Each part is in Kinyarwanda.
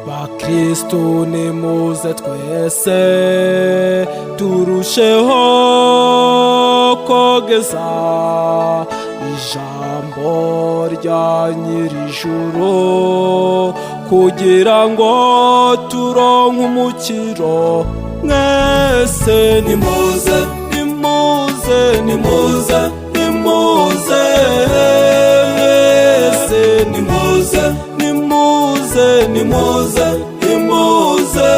bakristo nimuze twese turusheho kogeza ijambo rya nyirijuru kugira ngo turonke umukiro. Mwese nimuze nimuze nimuze nimuze, mwese nimuze nimuze nimuze nimuze.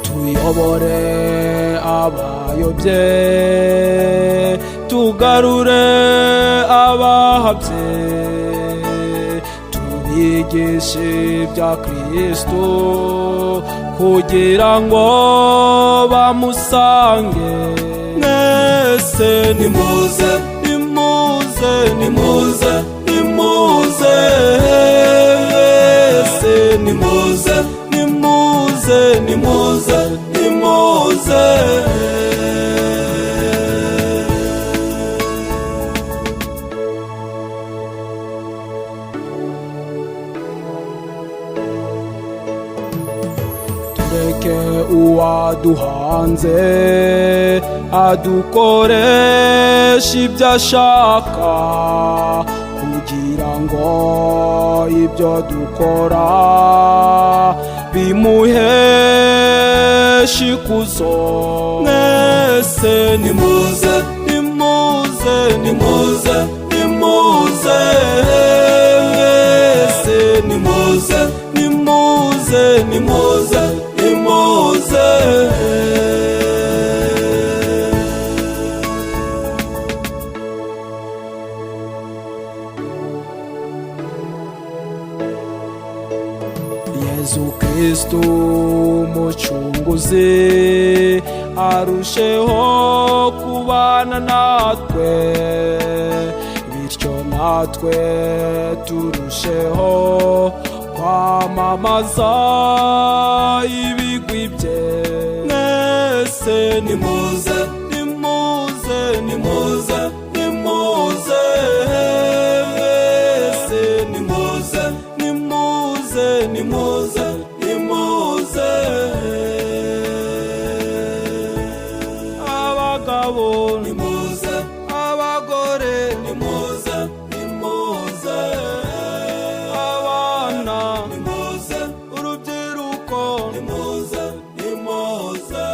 tuyobore abayobye, tugarure abahabye, tubigishe ibya Kristo kugira ngo bamusange. Mwese nimuze nimuze nimuze nimuze, mwese nimuze nimuze nimuze nimuze. tureke uwaduhanze adukoresha ibyo ashaka kugira ngo ibyo dukora bimuheshe ikuzo. Mwese nimuze nimuze nimuze nimuze, mwese nimuze nimuze nimuze nimuze. Yesu Kristo umucunguzi arusheho kubana natwe, bityo natwe turusheho kwamamaza ibigwi bye. Mwese nimuze nimuze nimuze nimuze, mwese nimuze nimuze nimuze nimuze. abagabo nimuze, abagore nimuze nimuze, abana nimuze, urubyiruko nimuze nimuze,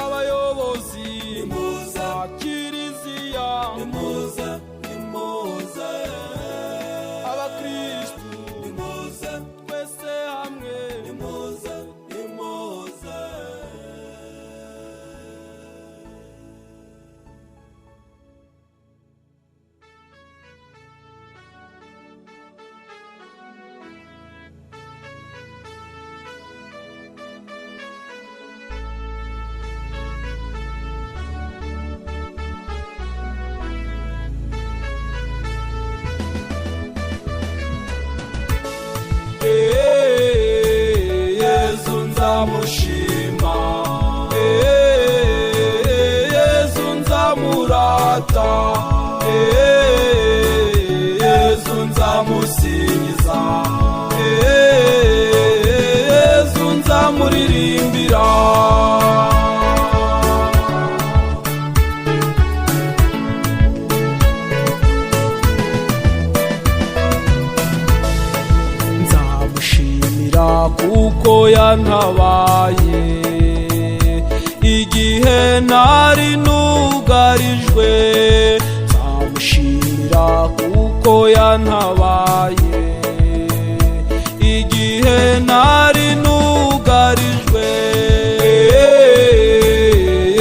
abayobozi nimuze, kiliziya nimuze nimuze, abakristu nimuze, twese hamwe nimuze nimuze. Yesu nzamushima, Yesu nzamurata, Yesu nzamusingiza, Yesu nzamuririmbira. Kuko yantabaye igihe ntari nugarijwe, nzamushimira kuko yantabaye igihe ntari nugarijwe.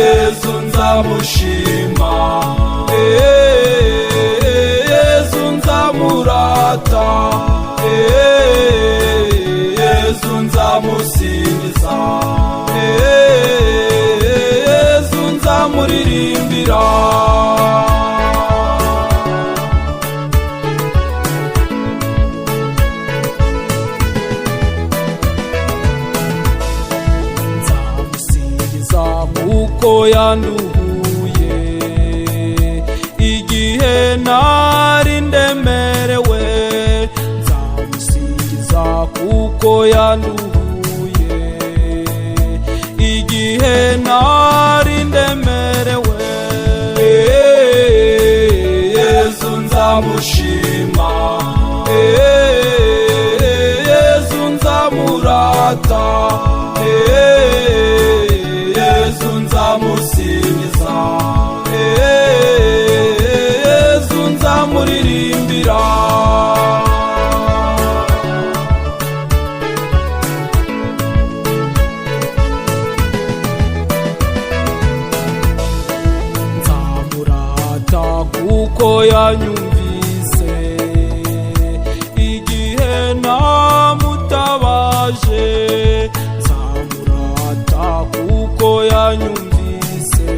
Yesu nzamushima, Yesu nzamurata, Yesu nzamusingiza, Yesu nzamuririmbira. kuko yanduhuye igihe nari ndemerewe. Nzamusingiza kuko yanduhuye igihe nari ndemerewe. Yesu nzamushima, Yesu nzamurata, Yesu nzamusingiza, Yesu nzamuririmbira. Nzamurata kuko yanyumvise igihe namutabaje. Nzamurata kuko yanyumvise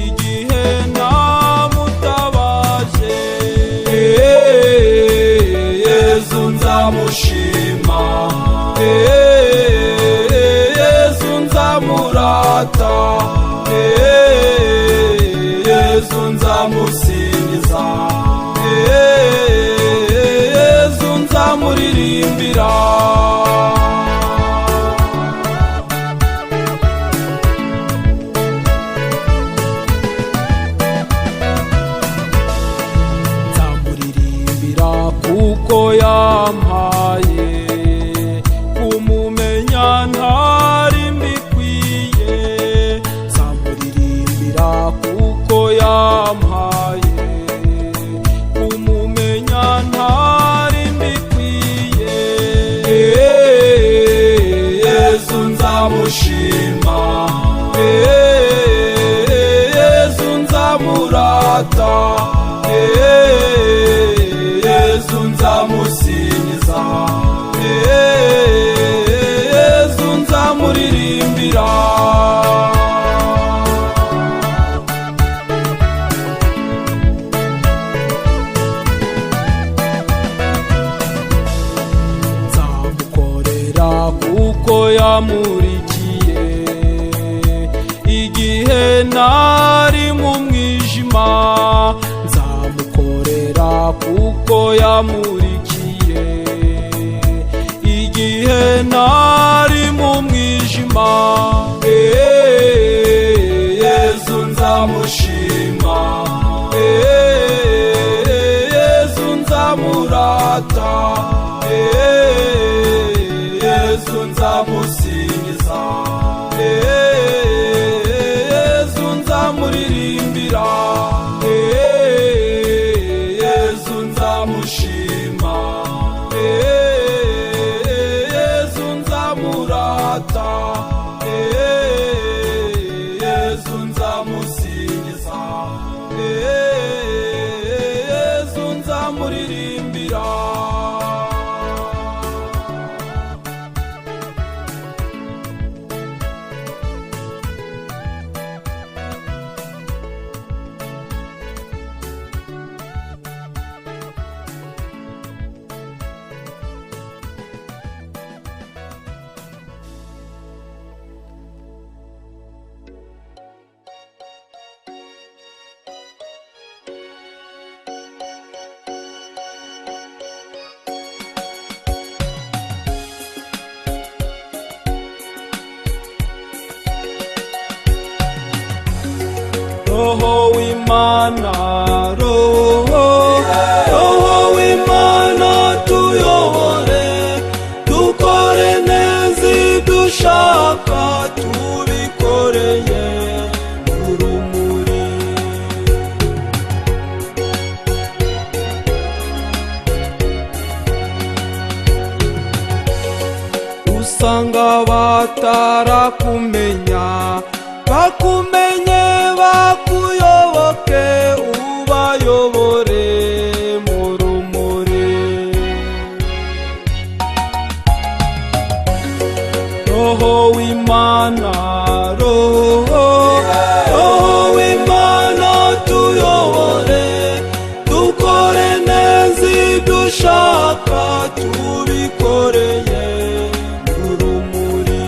igihe namutabaje. Yesu nzamushima, Yesu nzamurata, Yesu nzamusingiza, Yesu nzamuririmbira. Nzamuririmbira kuko yampaye kumumenya ntari mbikwiye. Nzamuririmbira kuko yampaye kumumenya ntari mbikwiye. Yesu nzamushima, Yesu nzamurata, Yesu nzamusingiza, Yesu nzamuririmbira. Nzamukorera kuko yamurikiye igihe nari mu mwijima. Nzamukorera kuko yamurikiye igihe nari mu mwijima. Yesu nzamushima, Yesu nzamurata, Yesu nzamusingiza, Yesu nzamuririmbira. Yesu nzamushima, Yesu nzamurata, Yesu nzamusingiza, Yesu nzamuririmbira. Roho w'Imana, Roho w'Imana tuyobore, dukore neza idushaka, tubikoreye urumuri. Usanga batarakumenya, bakumenye bakuyoboke, ubayobore mu rumuri. Roho w'Imana, Roho w'Imana tuyobore, dukore neza idushaka, tubikoreye urumuri.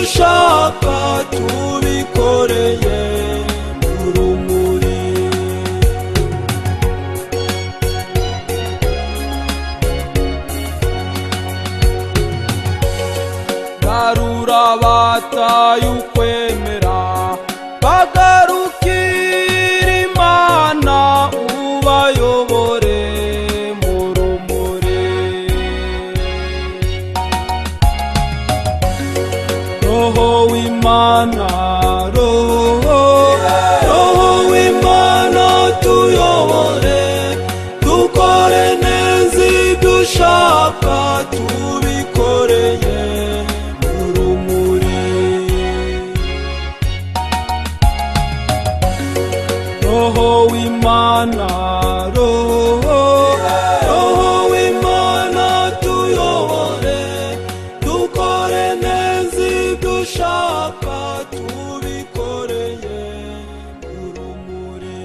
dushaka tubikoreye mu rumuri. Garura abataye ukwemera bagarukira Imana, ubayobore mu rumuri. Roho w'Imana, Roho w'Imana tuyobore, dukore neza ibyo ushaka tubikoreye mu rumuri. Roho w'Imana, Roho w'Imana tuyobore, dukore neza ibyo ushaka tubikoreye mu rumuri.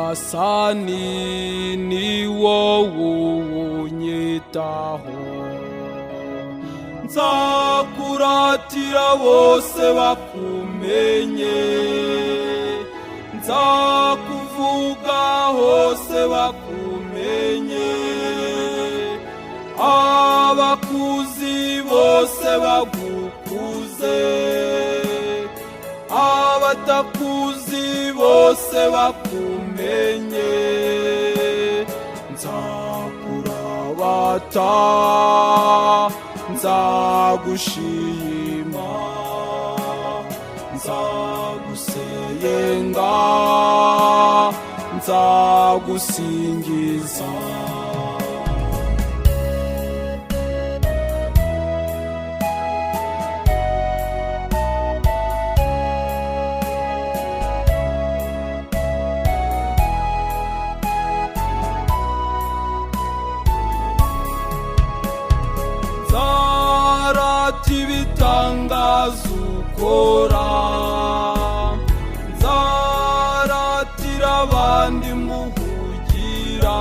Nyagasani ni wowe unyitaho, nzakuratira bose bakumenye, nzakuvuga hose bakumenye, abakuzi bose bagukuze, abatakuzi bose bakumenye. Nzakurabata, nzagushima, nzagusenga, nzagusingiza. Nzarata ibitangaza ukora, nzaratira abandi muhugira,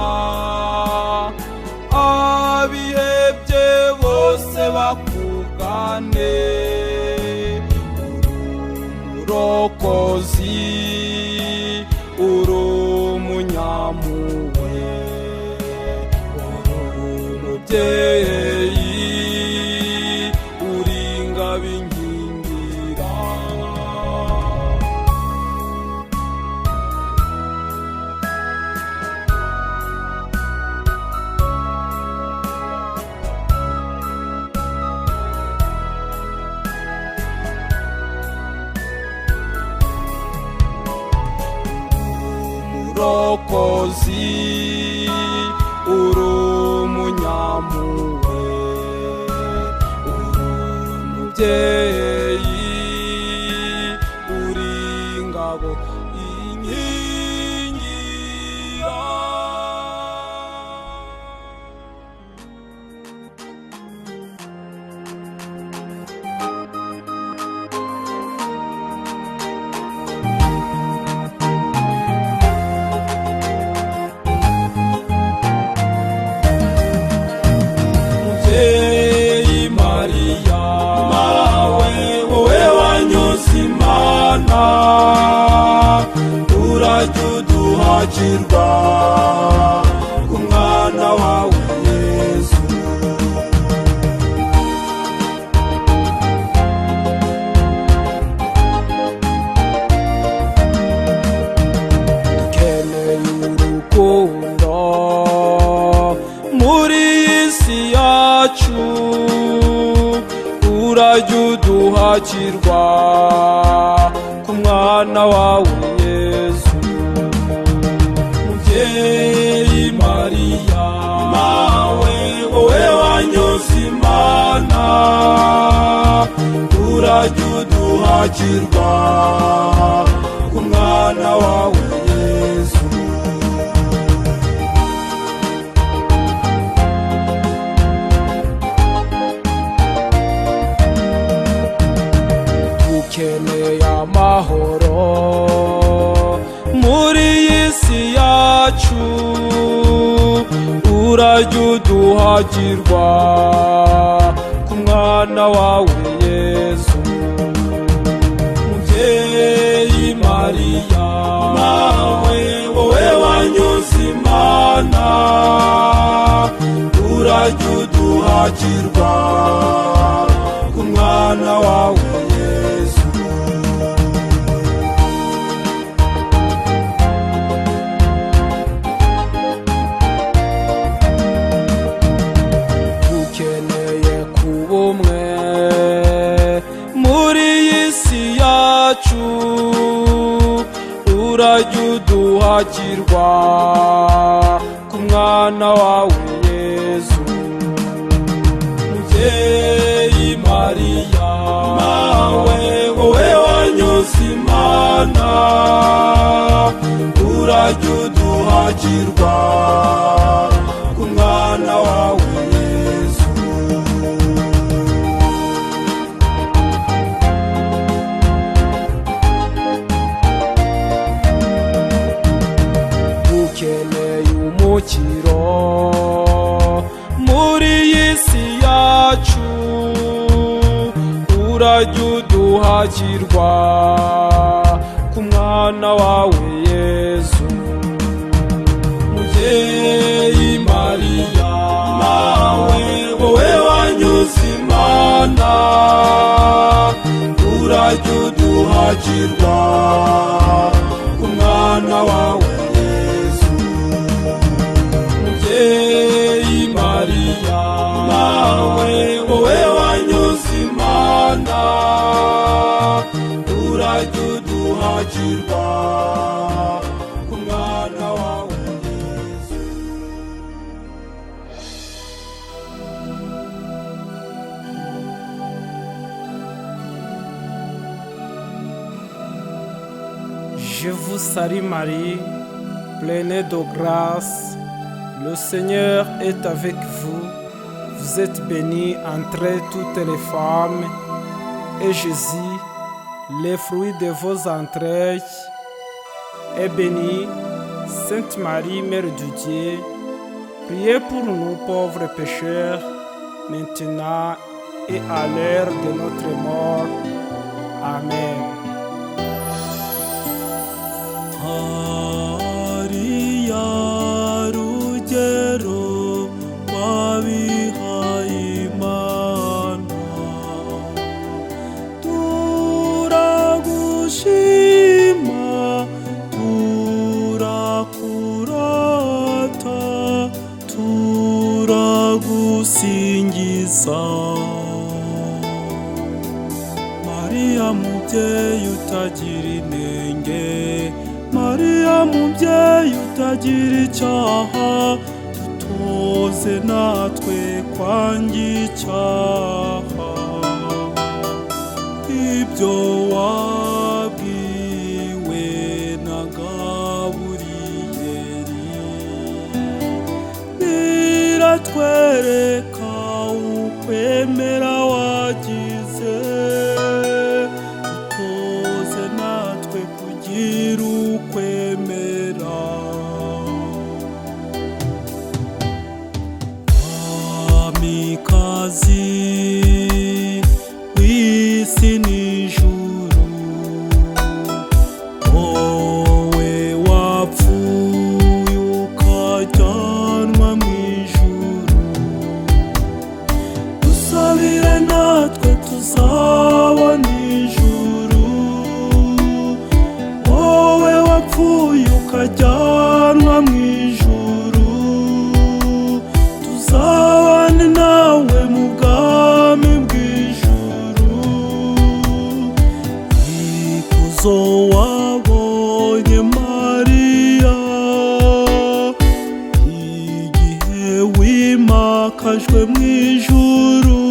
abihebye bose bakugane. Umurokozi, uri umunyampuhwe, uri umubyeyi, uri ingabo inkingira. Umurokozi, uri umunyampuhwe, uri umubyeyi, uri ingabo inkingira. Urajya uduhakirwa ku mwana wawe Yesu. Dukeneye urukundo muri iyi si yacu, urajya uduhakirwa ku mwana wawe Yesu. Mubyeyi Mariya, mawe wowe wanyoze Imana, urajya uduhakirwa ku mwana wawe Yesu. urajya uduhakirwa ku mwana wawe Yesu. Mubyeyi Mariya, nawe wowe wanyuze Imana, urajya uduhakirwa ku mwana wawe Yesu. Dukeneye kuba umwe muri iyi si yacu, urajya uduhakirwa ku mwana wawe Yesu. Mubyeyi Mariya, nawe wowe wanyuze Imana, urajya uduhakirwa ku mwana wawe Yesu. Dukeneye umukiro muri iyi si yacu, urajya uduhakirwa ku mwana wawe Yesu. Mubyeyi Mariya, nawe wowe wanyuze Imana, urajya uduhakirwa ku mwana wawe Yesu. Mubyeyi Mariya, nawe wowe wanyuze Imana, urajya uduhakirwa ku mwana wawe Yesu. Je vous salue Marie, pleine de grâce, le Seigneur est avec vous. Vous êtes bénie entre toutes les femmes, et Jésus, le fruit de vos entrailles, est béni. Sainte Marie, Mère de Dieu, priez pour nous pauvres pécheurs, maintenant et à l'heure de notre mort. Amen. Maria, rugero rw'abihaye Imana, turagushima, turakurata, turagusingiza. Mariya mubyeyi utagira inenge, Mariya mubyeyi utagira icyaha, dutoze natwe kwanga icyaha. Ibyo wabwiwe na Gaburiyeli biratwereka ukwemera wagize, dutoze natwe kugira ukwemera. Mwamikazi w'isi n'ijuru, wowe wapfuye ukajyanwa mu ijuru, dusabire natwe tuzabona ijuru. Wowe wapfuye ukajyanwa mu ijuru, tuzabane nawe mu bwami bw'ijuru. Ikuzo wabonye Mariya, igihe wimakajwe mu ijuru,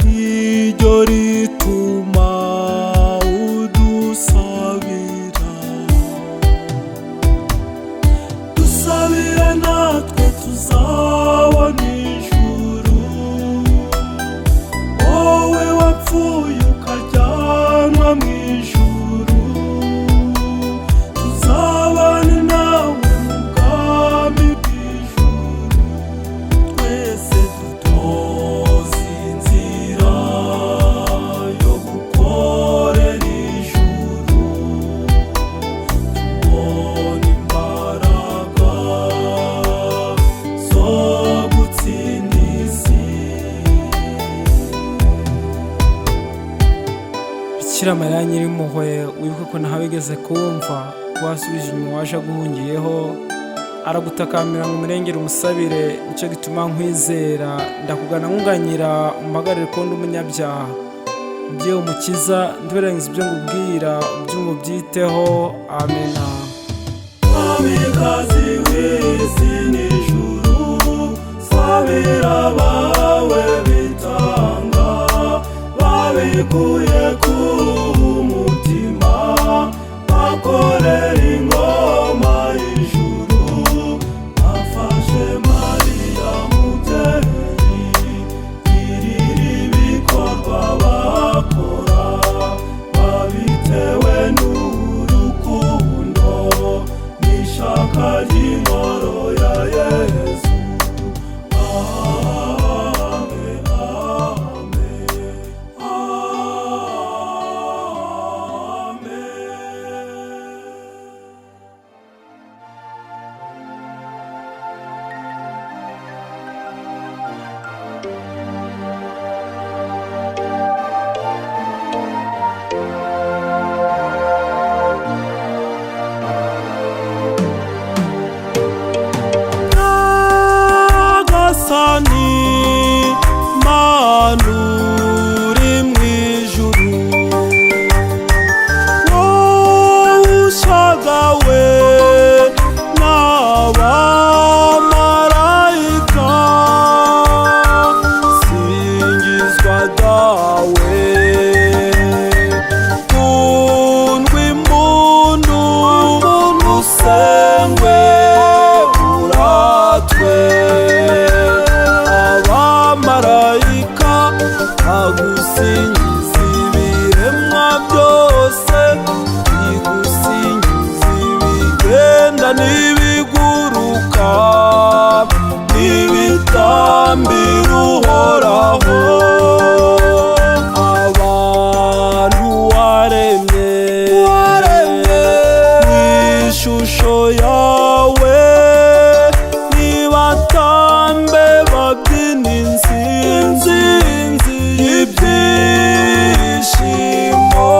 iryo rituma udusabira. Dusabire natwe tuzabona ijuru. Wowe wapfuye ukajyanwa mu ijuru, tuzabane nawe mu bwami bw'ijuru. Bikira Mariya Nyirimpuhwe, wibuke ko naho wigeze kumva wasubije inyuma waje aguhungiyeho, aragutakambira ngo umurengere umusabire. Nicyo gituma nkwizera, ndakugana nkunganyira, umpagarire ko ndi umunyabyaha. Mubyeyi umukiza, ntiwirengagize ibyo ngubwira, ubyumva ubyiteho. Amena. Mwamikazi w'isi n'ijuru, sabira abawe bitanga, babikuye ku mutima, bakorera ingoma y'ijuru. Afashe Mariya mubyeyi, girira ibikorwa bakora, babitewe n'urukundo n'ishaka ry'ingoro ya Yesu. Amen, amen, Nyagasani Mana uri mw'ijuru, wowe ushagawe n'abamarayika, singizwa dawe, kundwa impundu, usengwe uratwe. Abamarayika bagusingiza, ibiremwa byose bigusingiza, ibigenda n'ibiguruka, n'ibitambira Uhoraho. Abantu waremye mw'ishusho yawe, nibatambe babyina insinzi y'ibyishimo.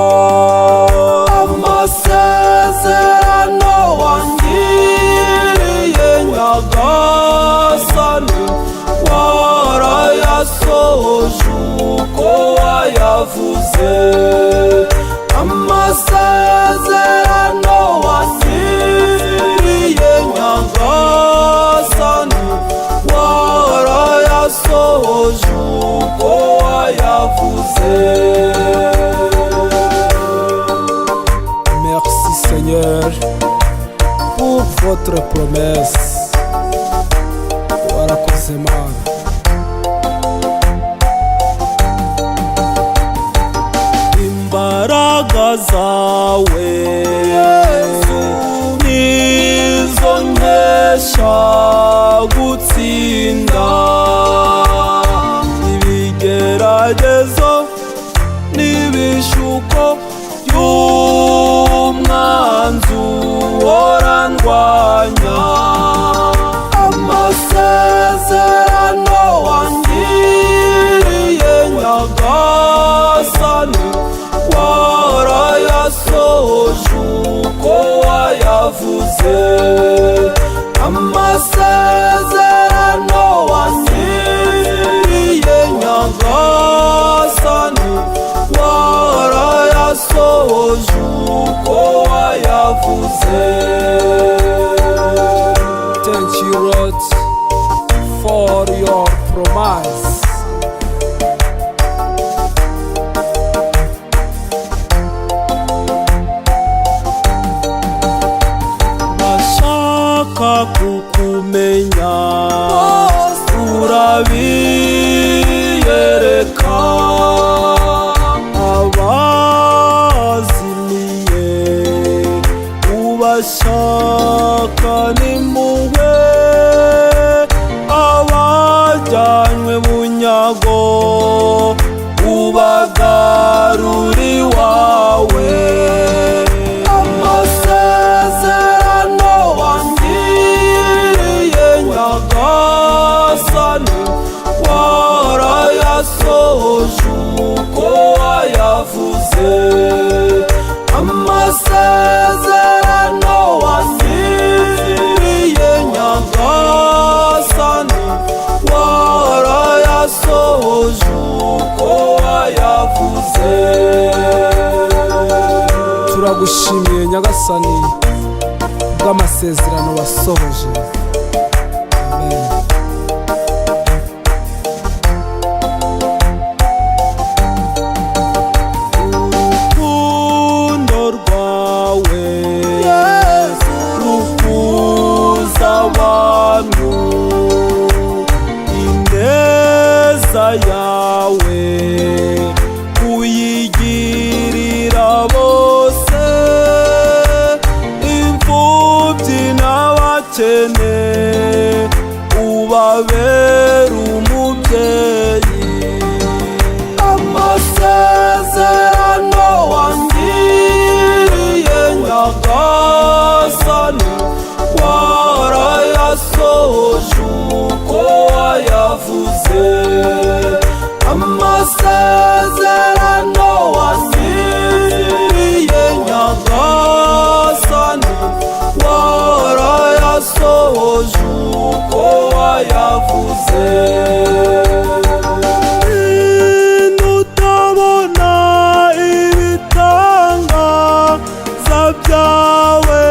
Amasezerano wangiriye Nyagasani, warayasohoje uko wayavuze. Amasezerano wangiriye Nyagasani, warayasohoje uko wayavuze. Merci Seigneur pour votre promesse. Warakoze Mana. Imbaraga zawe nizo nkesha gutsinda ibigeragezo n'ibishuko by'umwanzi uhora ndwanya. Amasezerano wangiriye Nyagasani, warayasohoje uko wayavuze. Amasezerano wangiriye Nyagasani, warayasohoje uko wayavuze. Thank you Lord for your promise. Bashaka kukumenya, urabiyereka. Abazimiye ubashaka n'impuhwe, abajyanywe bunyago ubagarura iwawe. Amasezerano wangiriye Nyagasani, warayasohoje uko wayavuze. nyagasani bw'amasezerano wasohoje. Amen. Urukundo rwawe ruhuza abantu, ineza yawe uyigirira bose, imfubyi n'abakene ubabera umubyeyi. Amasezerano wangiriye nyagasani warayasohoje uko wayavuze. Amasezerano wangiriye nyagasani warayasohoje uko wayavuze. Nutabona ibitangaza byawe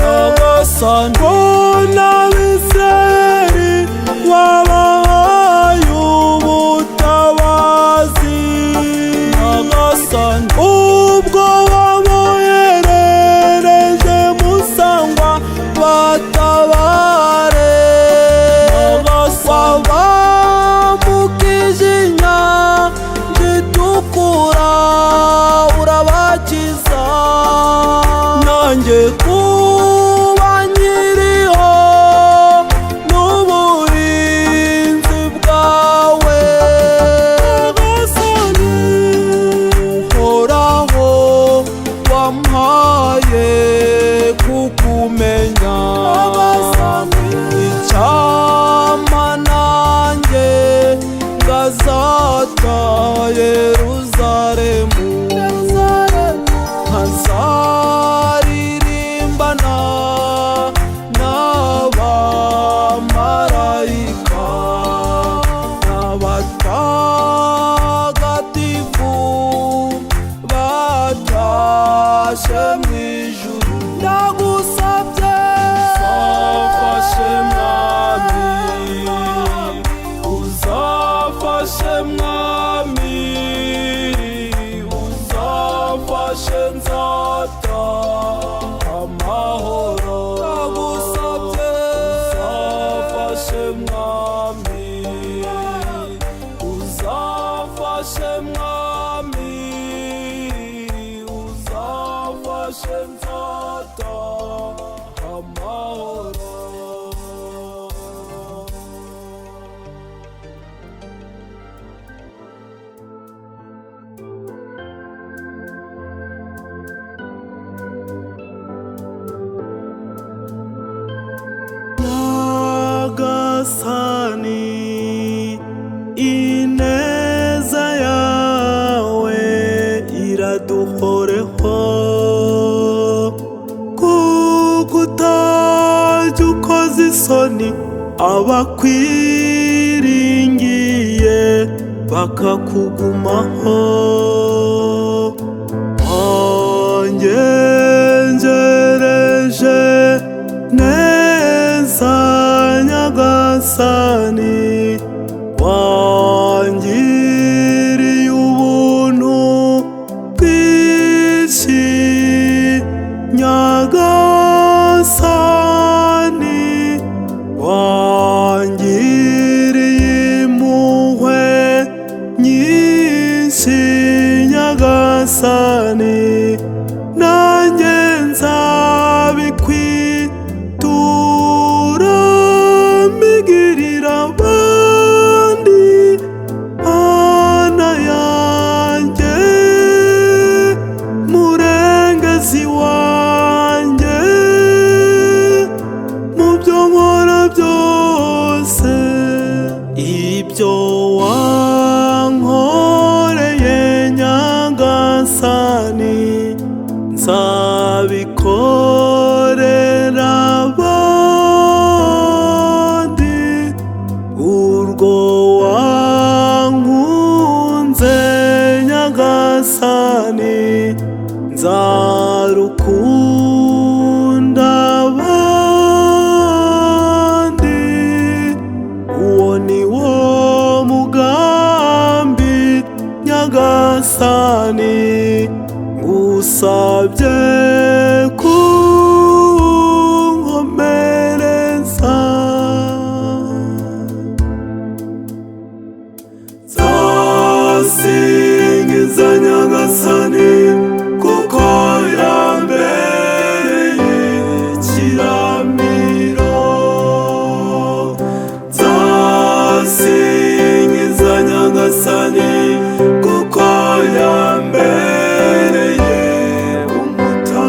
nyagasani, mbona Abisirayeli wabahaye ubutabazi nyagasani, ubwo waboherereje Musa ngo batabare nyagasani, wabambukije inyanja itukura urabakiza. Nanjye kuba nkiriho n'uburinzi bwawe nyagasani, uhoraho wampaye kukumenya. Icyampa nanjye ngazata Yeruzalemu, nkazaririmbana n'abamarayika n'abatagatifu batashe mu ijuru. Ndagusabye uzafashe mwami, uzafashe mwami, uzafashe nzata amahoro. Ndagusabye uzafashe mwami, uzafashe mwami, uzafashe nzata amahoro. Nyagasani, ineza yawe iraduhoreho, kuko utajya ukoza isoni abakwiringiye bakakugumaho. Wangenjereje neza nyagasani, wangiriye ubuntu bwinshi nyagasani, wangiriye impuhwe nyinshi nyagasani, nanjye nzabikwitura mbigirira ngusabye kunkomereza. Nzasingiza Nyagasani kuko yambereye ikiramiro. Nzasingiza Nyagasani kuko yambereye umutako.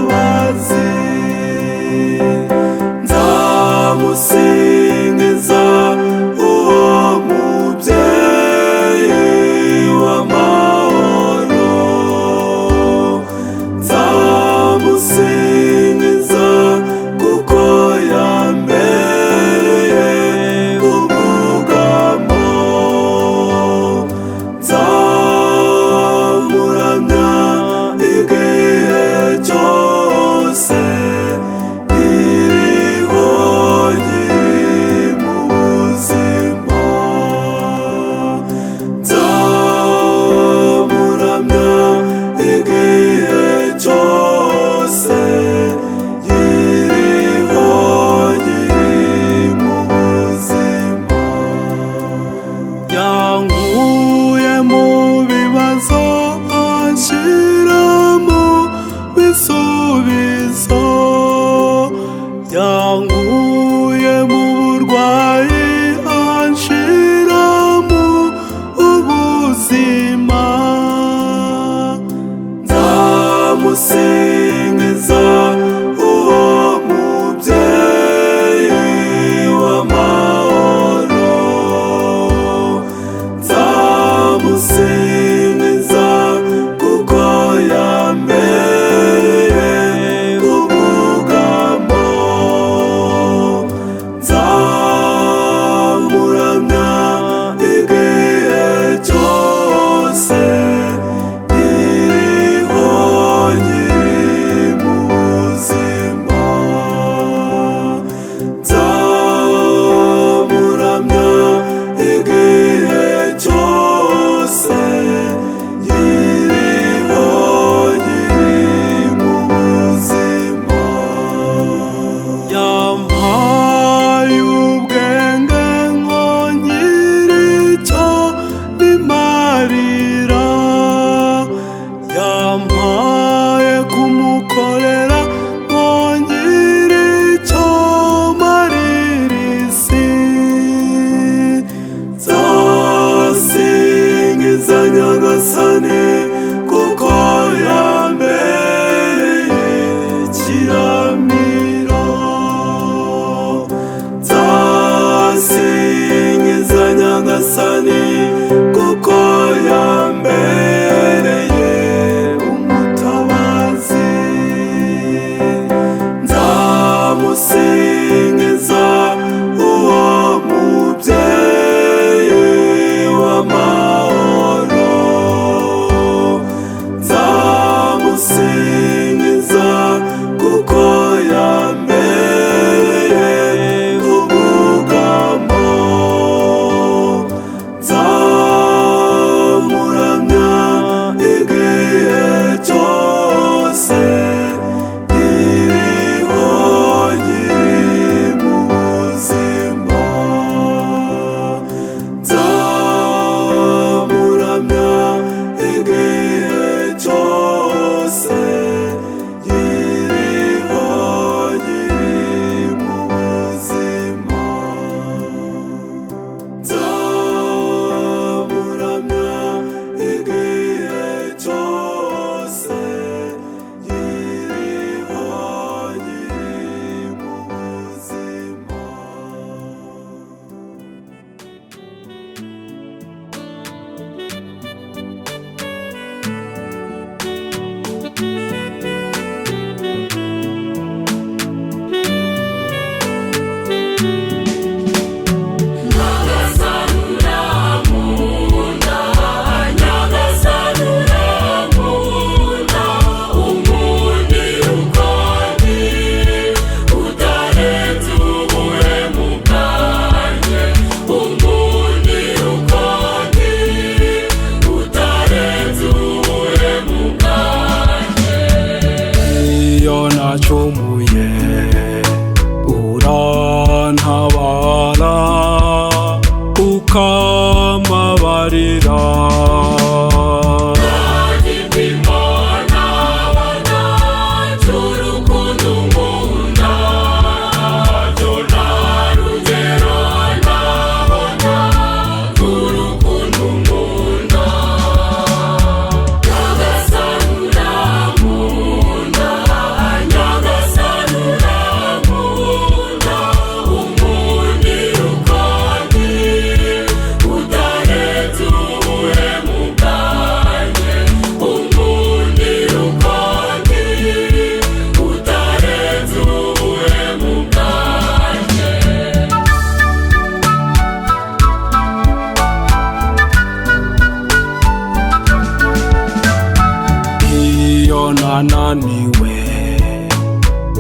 naniwe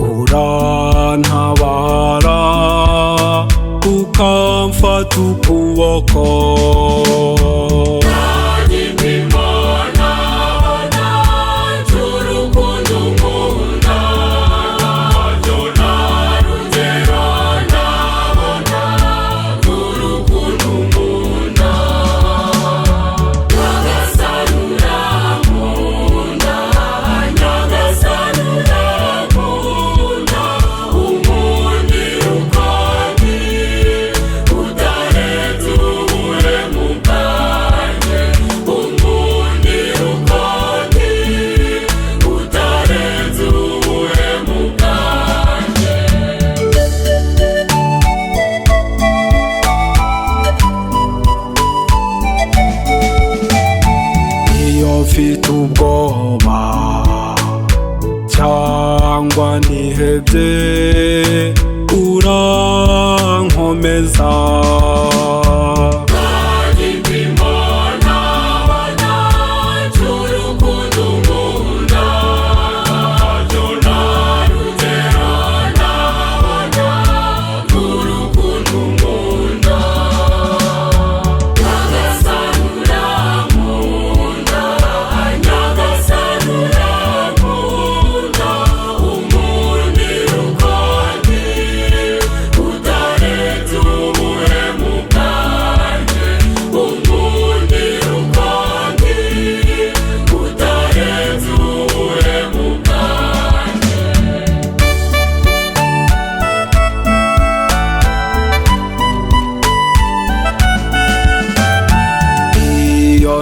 urantabara ukamfata ukuboko. Mfite ubwoba cyangwa nihebye urankomeza.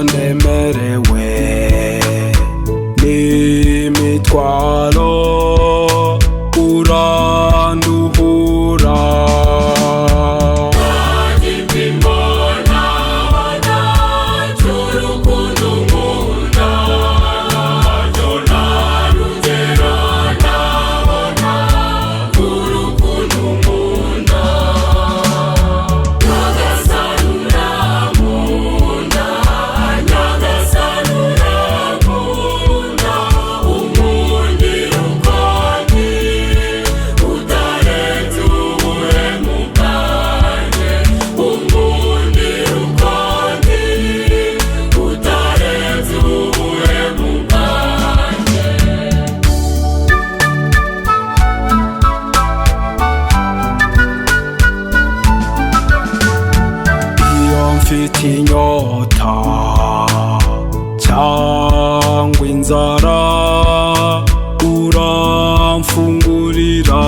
Ndemerewe n'imitwaro uranduhura. Mfite inyota cyangwa inzara uramfungurira.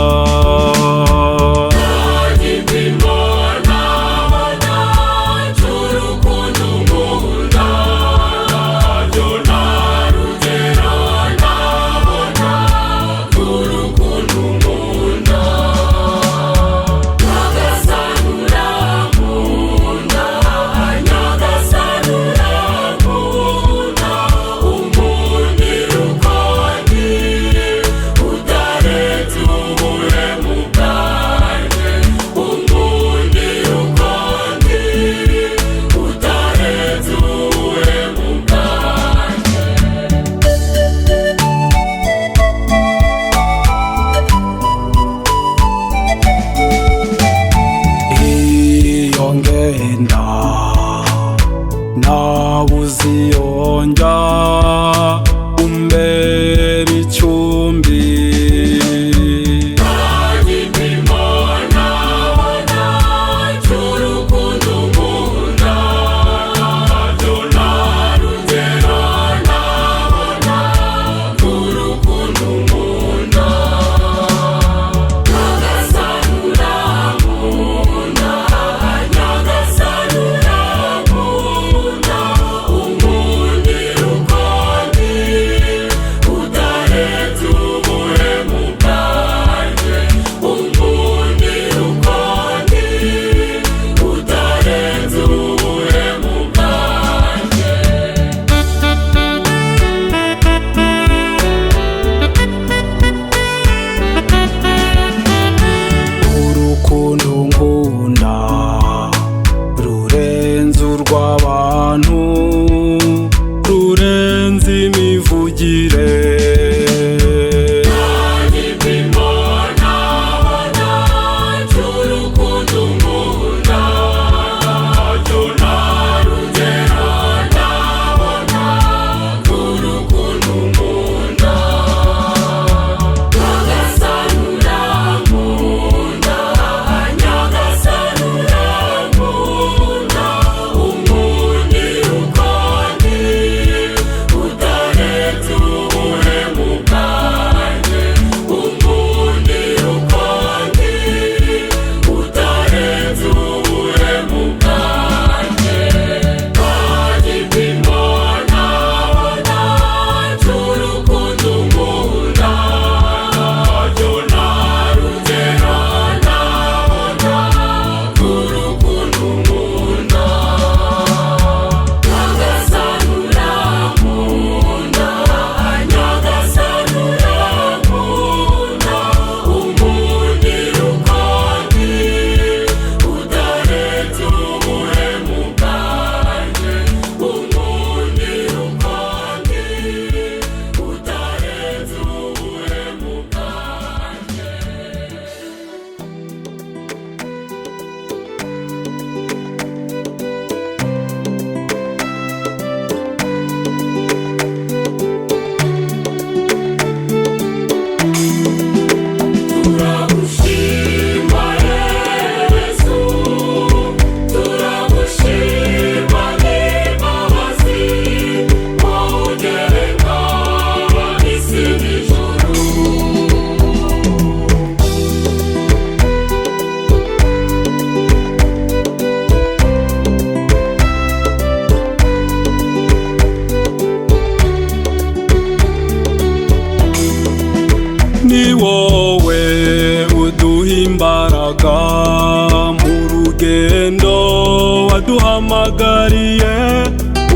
waduhamagariye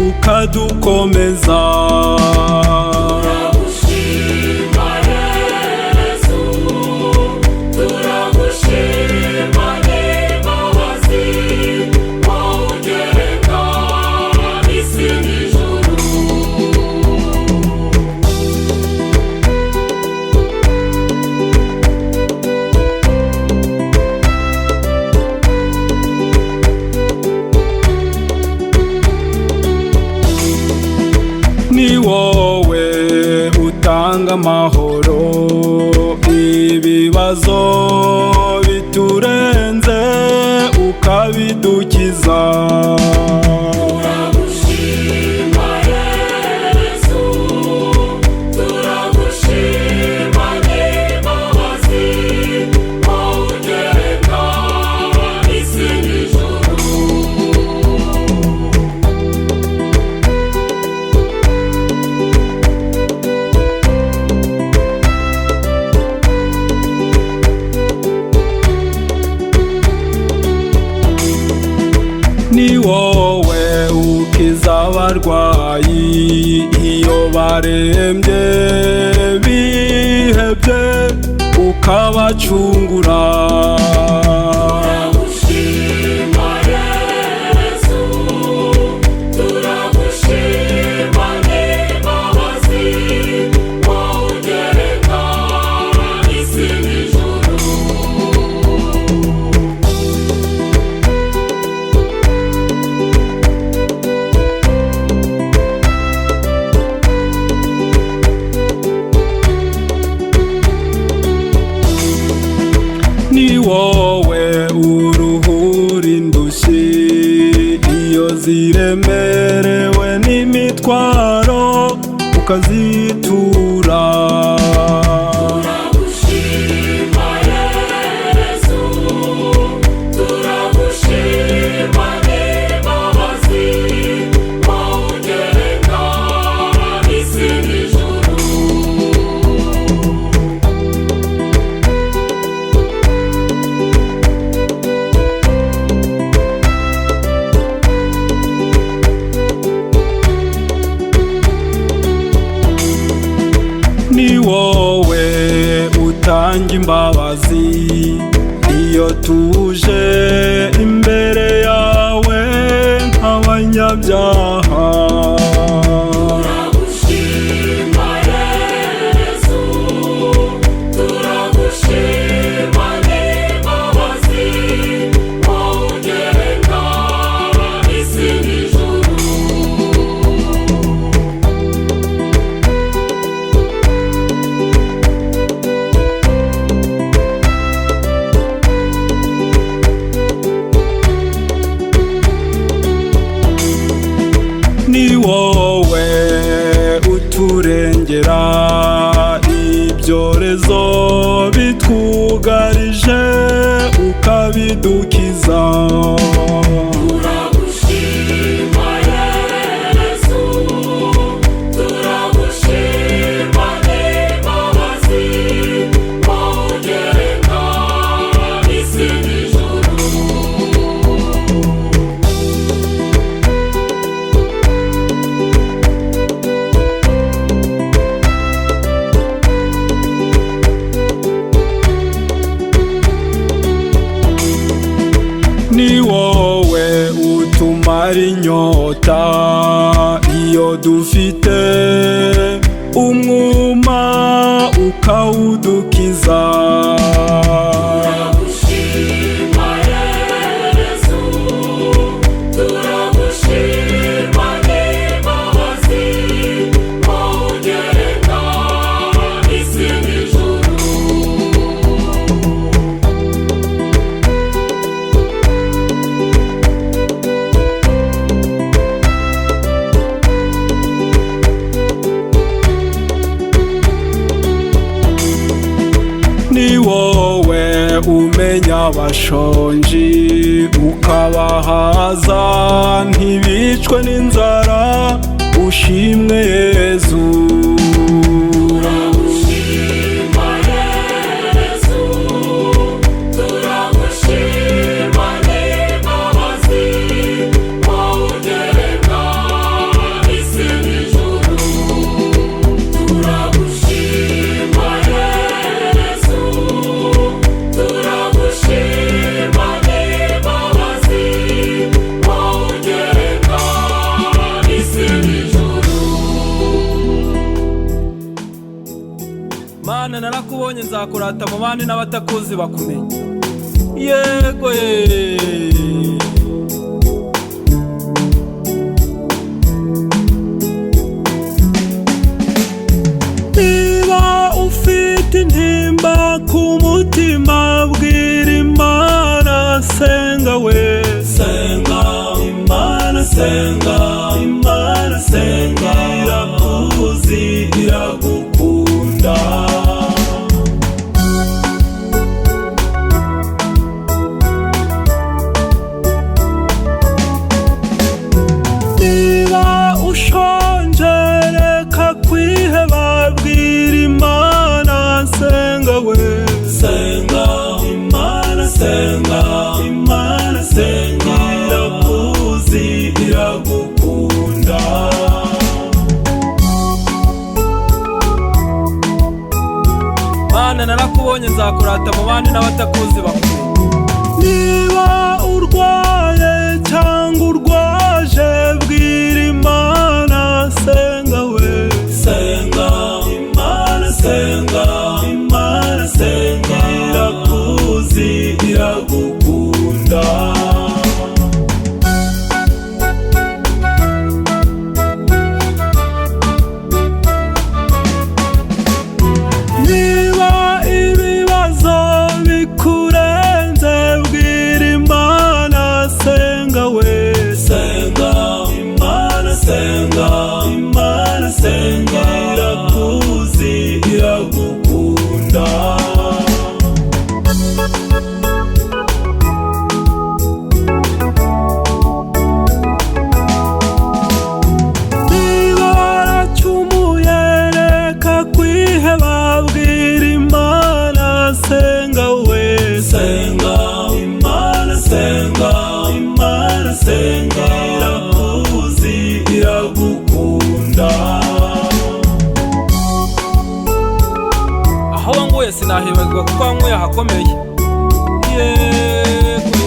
ukadukomeza. Turagushima Yesu, turagushima n'imbabazi wowe ugenga isi n'ijuru. Ni wowe utanga amahoro, ibibazo biturenze ukabidukiza. Turagushima Yesu, turagushima n'imbabazi wowe ugenga isi n'ijuru. Ni wowe ukiza abarwayi iyo barembye bihebye ukabacungura. Turagushima Yesu, turagushima n'imbabazi wowe ugenga isi n'ijuru. Ni wowe uruhura indushyi iyo ziremerewe n'imitwaro ukazitura. Turagushima Yesu, turagushima n'imbabazi wowe ugenga isi n'ijuru. Ni wowe utanga imbabazi iyo tuje imbere yawe nk'abanyabyaha. Turagushima Yesu, turagushima n'imbabazi wowe ugenga isi n'ijuru. Ni wowe uturengera ibyorezo bitwugarije ukabidukiza. Turagushima Yesu, turagushima n'imbabazi wowe ugenga isi n'ijuru. Ni wowe utumara inyota iyo dufite umwuma ukawudukiza. Turagushima Yesu, turagushima n'imbabazi wowe ugenga isi n'ijuru. Ni wowe umenya abashonji ukabahaza ntibicwe n'inzara. Ushimwe Yezu. Turagushima Yesu, turagushima n'imbabazi narakubonye nzakurata mu bandi n'abatakuzi bakumenya. Yego ye. Niba ufite intimba ku mutima bwira Imana, senga we, senga Imana, senga Imana, senga irakuzi iragukunda. Niba ushonje reka kwiheba bwira Imana, senga we, senga Imana, senga Imana, senga irakuzi iragukunda. Mana narakubonye nzakurata mu bandi n'abatakuzi bakumenya. Niba urwaye cyangwa urwaje bwira Imana, senga we, senga Imana, senga Imana, senga irakuzi iragukunda. Niba ibibazo bikurenze bwira Imana, senga we, senga Imana, senga Imana, senga irakuzi iragukunda. Niba waracumuye reka kwiheba bwira Imana, senga we, senga Imana, senga Imana, senga irakuzi iragukunda. Aho wanguye sinahibagirwa kuko wanguye ahakomeye. Yego.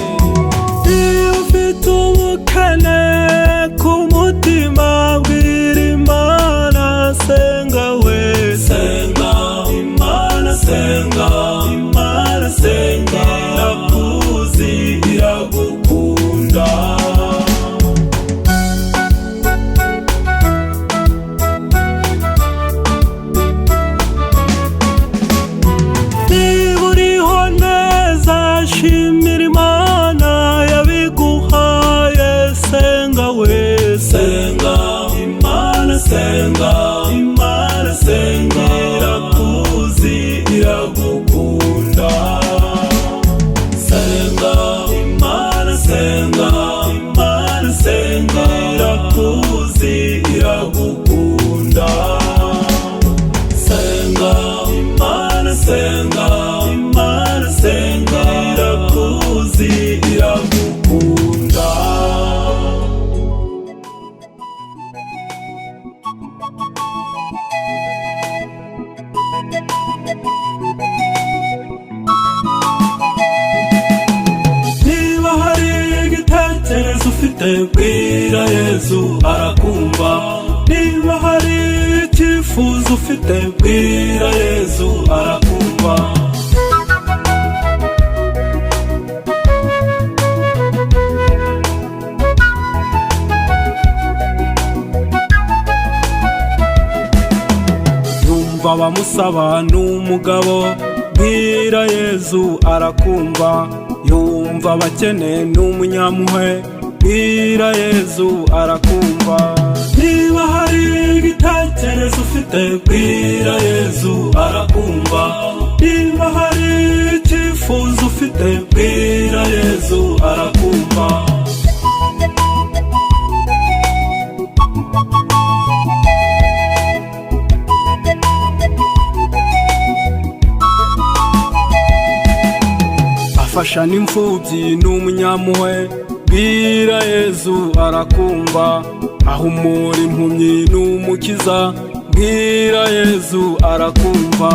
Iyo ufite ubukene ku mutima bwira Imana, senga we, senga Imana, senga Imana, senga irakuzi iragukunda. Niba uriho neza shimira Imana yabiguhaye, senga we, senga Imana, senga Imana, senga irakuzi iragukunda. Senga Imana, senga Imana, senga irakuzi iragukunda. Senga Imana, senga Imana, senga irakuzi iragukunda. Niba hari igitekerezo ufite bwira Yesu arakumva. Niba hari icyifuzo ufite bwira Yesu arakumva. Yumva abamusaba n'umugabo bwira Yesu arakumva. Yumva abakene n'umunyampuhwe bwira Yesu arakumva. Niba hari igitekerezo ufite bwira Yesu arakumva. Niba hari icyifuzo ufite bwira Yesu arakumva. Afasha n'imfubyi n'umunyampuhwe bwira Yesu arakumva. Ahumura impumyi n'umukiza bwira Yesu arakumva.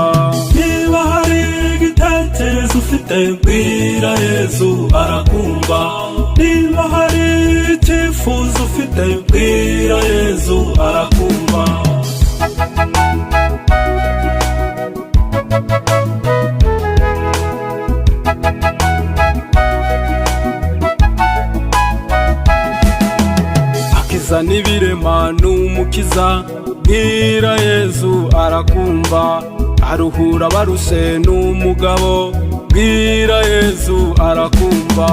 Niba hari igitekerezo ufite bwira Yesu arakumva. Niba hari icyifuzo ufite bwira Yesu arakumva. kiza n'ibirema n'umukiza, bwira Yezu arakumva. Aruhura baruse n'umugabo, bwira Yezu arakumva.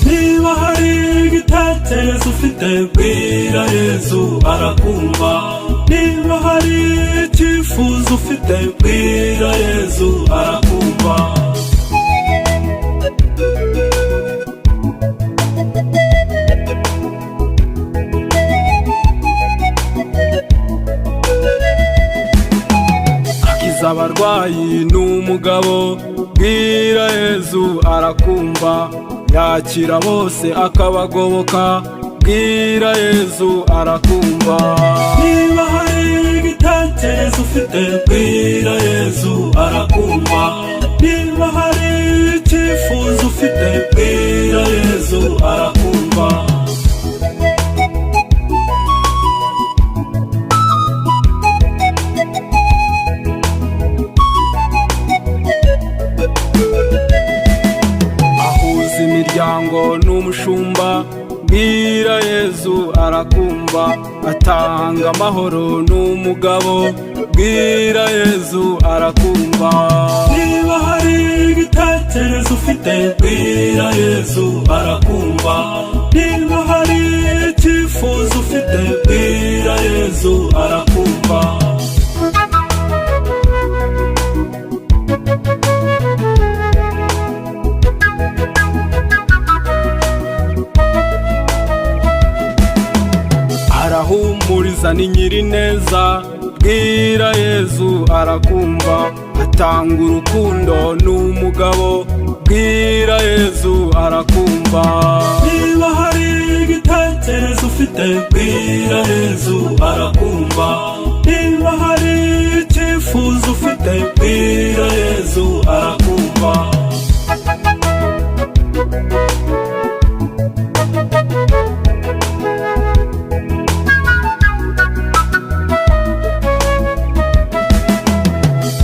Niba hari igitekerezo ufite, bwira Yezu arakumva. Niba hari icyifuzo ufite, bwira Yezu arakumva. Akiza abarwayi n'umugabo, bwira Yezu arakumva. Yakira bose akabagoboka, bwira Yezu arakumva. Niba hari igitekerezo ufite, bwira Yezu arakumva. Niba hari icyifuzo ufite, bwira Yezu arakumva. Ahuza imiryango n'umushumba, bwira Yezu arakumva. Atanga amahoro n'umugabo, bwira Yezu arakumva. Niba hari igitekerezo ufite, bwira Yezu arakumva. Niba hari icyifuzo ufite, bwira Yezu arakumva. Arahumuriza ni nyirineza, bwira Yezu arakumva. Atanga urukundo n'umugabo, bwira Yezu arakumva. Niba hari igitekerezo ufite, bwira Yezu arakumva. Niba hari icyifuzo ufite, bwira Yezu arakumva.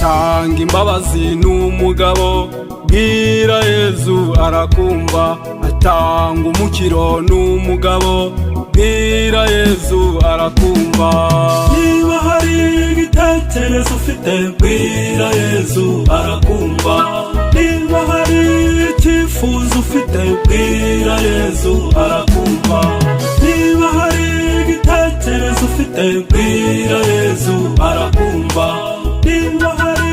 Tanga imbabazi n'umugabo, bwira Yezu arakumva. Atanga umukiro n'umugabo, bwira Yezu arakumva. Niba hari igitekerezo ufite, bwira Yezu arakumva. Niba hari icyifuzo ufite, bwira Yezu arakumva. Niba hari igitekerezo ufite, bwira Yezu arakumva. Niba hari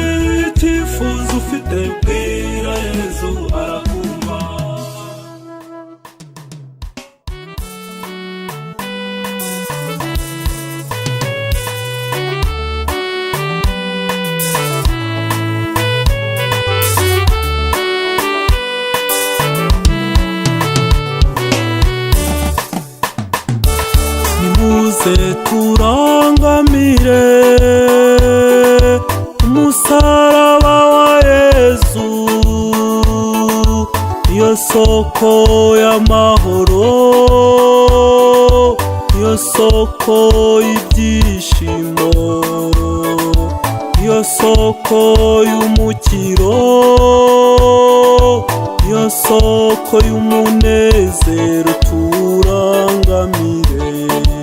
icyifuzo ufite, bwira Yezu arakumva. Nimuze turangamire umusaraba wa Yezu, iyo soko y'amahoro, iyo soko y'ibyishimo, iyo soko y'umukiro, iyo soko y'umunezero. Turangamire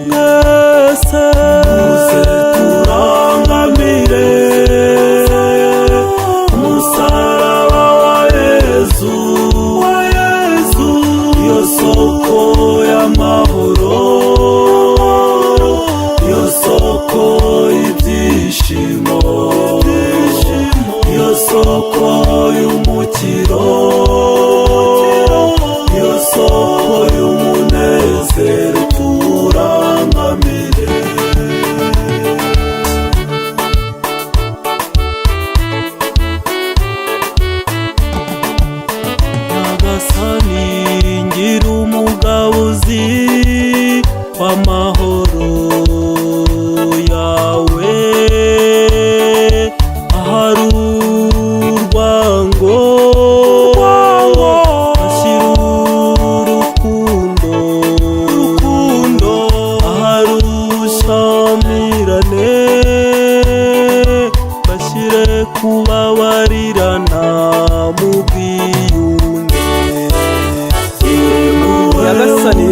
mwese, muze turangamire umusaraba wa Yezu, iyo soko y'amahoro, iyo soko y'ibyishimo, iyo soko y'umukiro, iyo soko y'umunezero.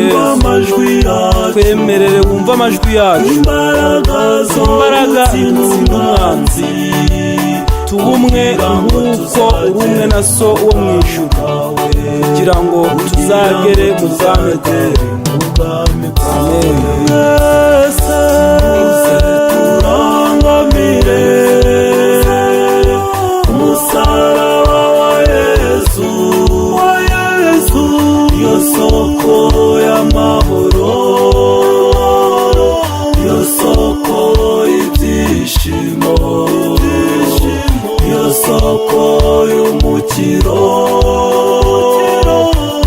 Yesu, twemerere wumve amajwi yacu, imbaraga zitsinda umwanzi, tuba umwe nk'uko uri umwe na so wo mu ijuru, kugira ngo tuzagere mu bwami bwawe. turangamire umusaraba wa Yesu, yo soko y'amahoro, yo soko y'ibyishimo, yo soko y'umukiro,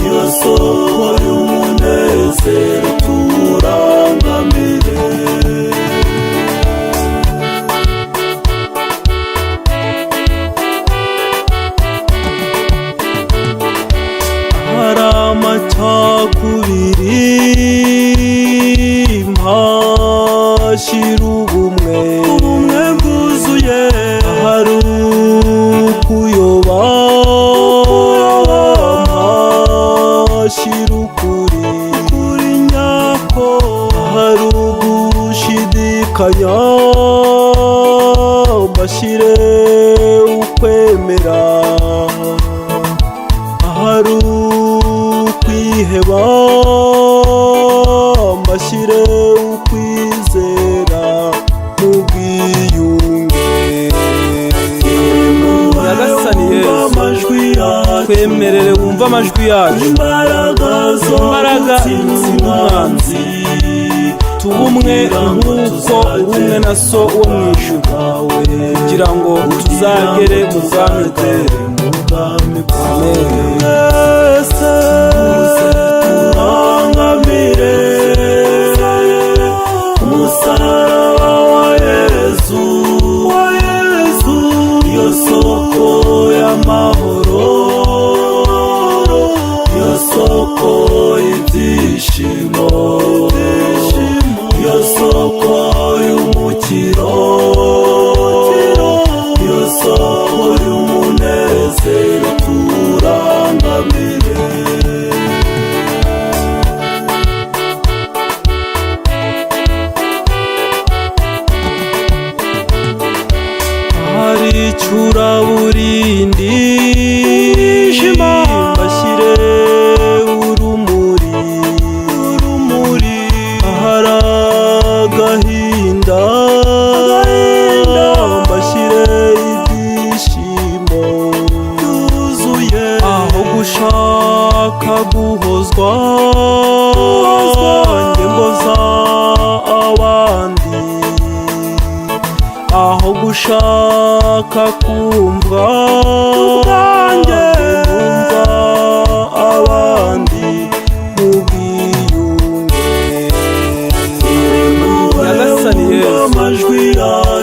yo soko y'umunezero, turangamire. Hari amacakubiri mpashira ubumwe bwuzuye, hari ukuyoba mpashira ukuri nyako, hari ugushidikanya mbashire ukwemera, hari ukwiheba mbashyire ukwizera mu bwiyunge. Nyagasani Yesu, twemerere wumve amajwi yacu, imbaraga zitsinda umwanzi, tuba umwe nk'uko uri umwe na so wo mu ijuru, kugira ngo tuzagere mu bwami bwawe. turangamire umusaraba wa Yesu, yo soko y'amahoro, yo soko y'ibyishimo, yo soko y'umukiro, yo soko y'umunezero, turangamire. hari icuraburindi mbashyire urumuri, hari agahinda mbashyire ibyishimo byuzuye, aho gushaka guhozwa njye mboza abandi, aho gushaka kumva ubwanjye numva abandi mu bwiyunge. Nyagasani Yesu,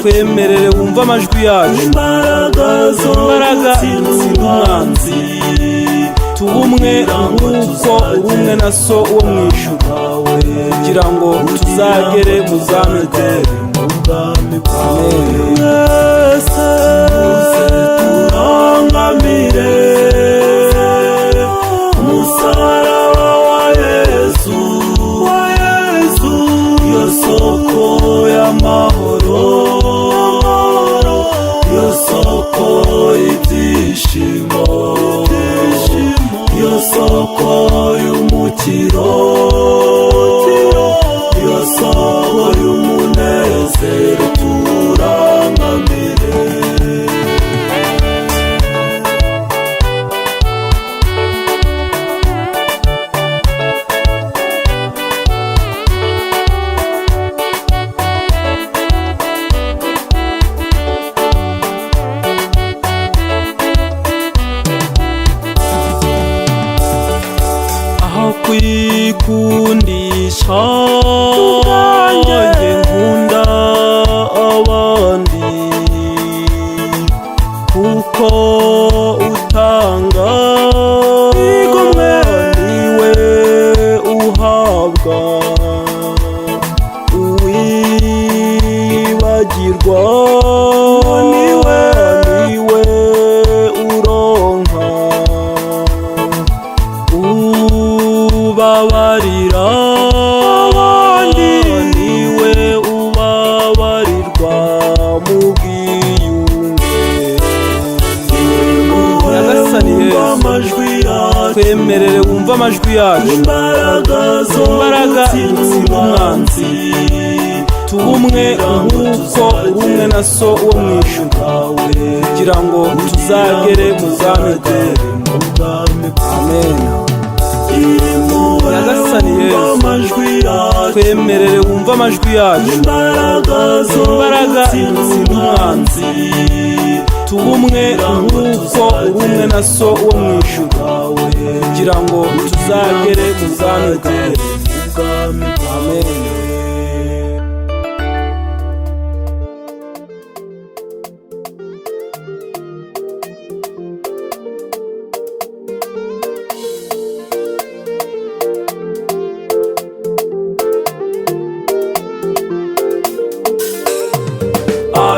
twemerere wumve amajwi yacu, imbaraga zitsinda umwanzi, tuba umwe nk'uko uri umwe na so wo mu ijuru, kugira ngo tuzagere mu bwami bwawe. turangamire umusaraba wa Yesu, yo soko y'amahoro, yo soko y'ibyishimo, yo soko y'umukiro, yo soko y'umunezero, turangamire. kwikundisha njye nkunda abandi kuko utanga igomwe niwe uhabwa uwibagirwa niwe uronka ubabarira amajwi yacu, imbaraga zo gutsinda umwanzi. Tuba umwe nk'uko uri umwe na so wo mu ijuru, kugira ngo tuzagere mu bwami bwawe. Amen. Nyagasani Yesu, twemerere wumva amajwi yacu, imbaraga zitsinda umwanzi. Tuba umwe nk'uko uri umwe na so wo mu ijuru, kugira ngo tuzagere mu bwami bwawe. Amen.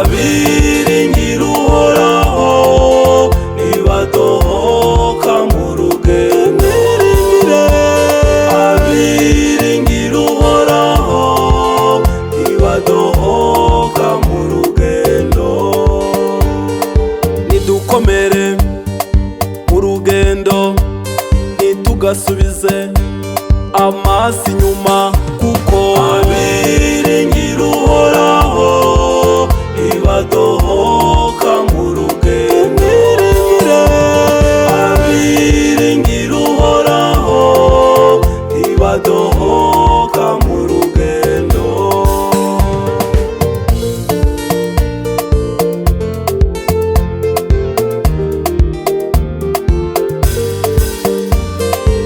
abiringira uhoraho nibadohoka mu rugendo. Abiringira uhoraho nibadohoka mu rugendo. Nidukomere mu rugendo, ntitugasubize amaso inyuma, kuko abiringira uhoraho nibadohoka mu rugendo. Abiringira uhoraho nibadohoka mu rugendo.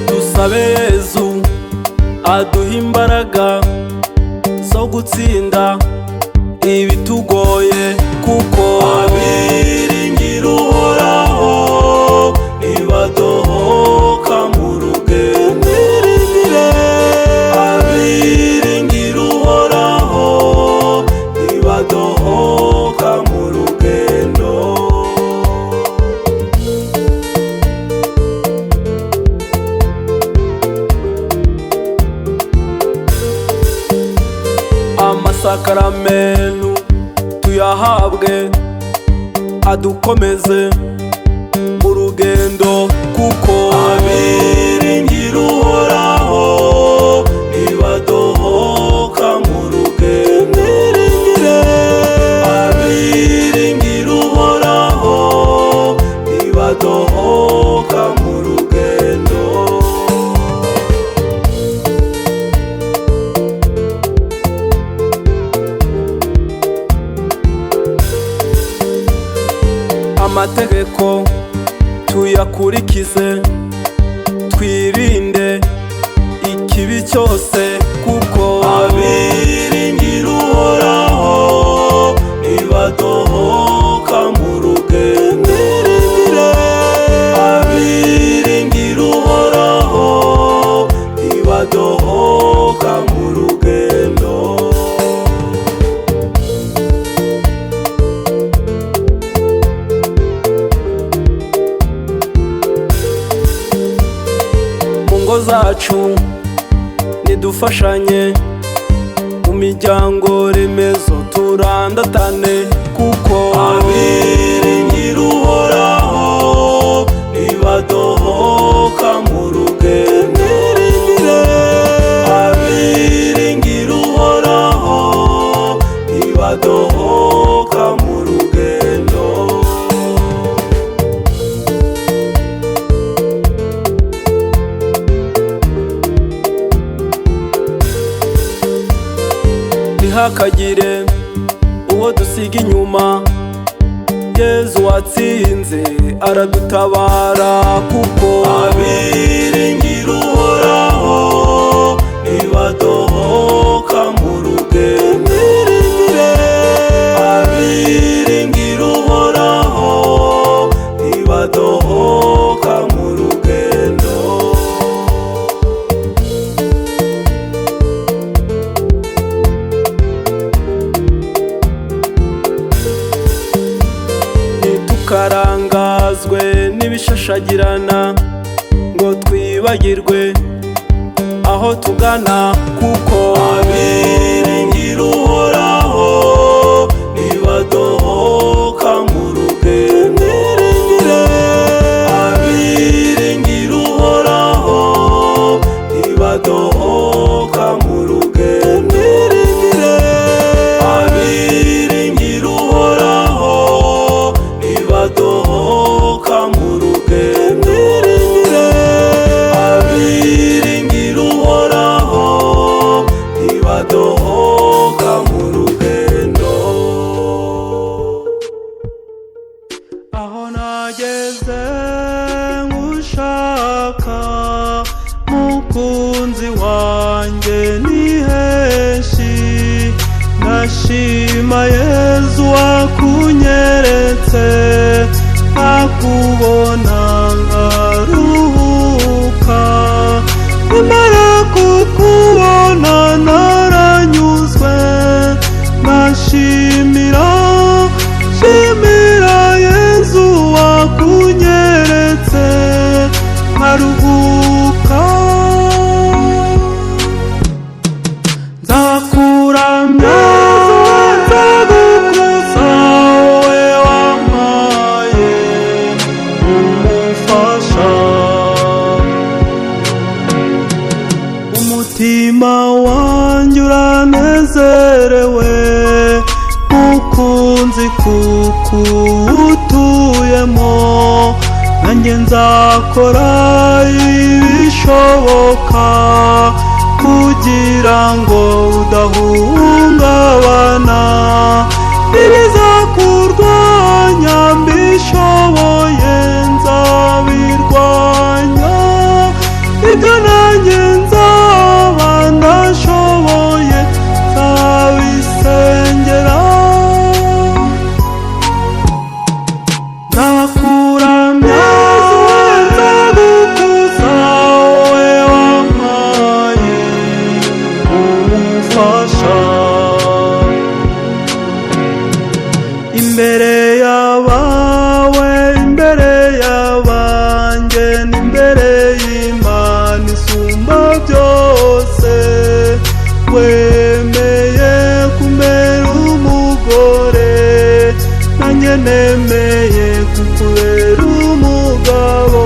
Dusabe Yesu aduha imbaraga zo gutsinda ibitugoye, kuko abiringira uhoraho nibadohoka mu rugendo. Abiringira uhoraho nibadohoka mu rugendo. Amasakaramentu tuyahabwe, adukomeze mu rugendo, kuko abiringira uhoraho nibadohoka mu rugendo. Abiringira uhoraho nibadohoka mu rugendo. Amategeko tuyakurikize, twirinde ikibi cyose, kuko abiringira uhoraho nibadohoka mu rugendo. Abiringira uhoraho nibadohoka mu rugendo. Zacu nidufashanye, mu miryango remezo turandatane, kuko abiringira uhoraho nibadohoka mu rugendo. Abiringira uhoraho nibadohoka mu rugendo. Ntihakagire uwo dusiga inyuma, Yesu watsinze aradutabara, kuko abiringira uhoraho nibadohoka mu rugendo. Abiringira uhoraho nibadohoka mu rugendo. Ntikarangazwe n'ibishashagirana, ngo twibagirwe aho tugana, kuko abiringira uhoraho nibadohoka mu rugendo. Abiringira uhoraho umutima Yezu wakunyeretse, akubona ngaruhuka. Nimara kukubona naranyuzwe, nashimira Yezu wakunyeretse, nkaruhuka. Nzakuramya nzagukuza, wowe wampaye umufasha. Umutima wanjye uranezerewe, mukunzi kuko utuyemo. Nanjye nzakora ibishoboka kugira ngo udahungabana. Ibizakurwanya mbishoboye nzabirwanya, ibyo nanjye nzaba ndashoboye nzabisengera. Nzakuramya nzagukuza, wowe wampaye umufasha. Imbere y'abawe, imbere y'abanjye, n'imbere y'Imana isumba byose, wemeye kumbera umugore, nanjye nemeye kukubera umugabo.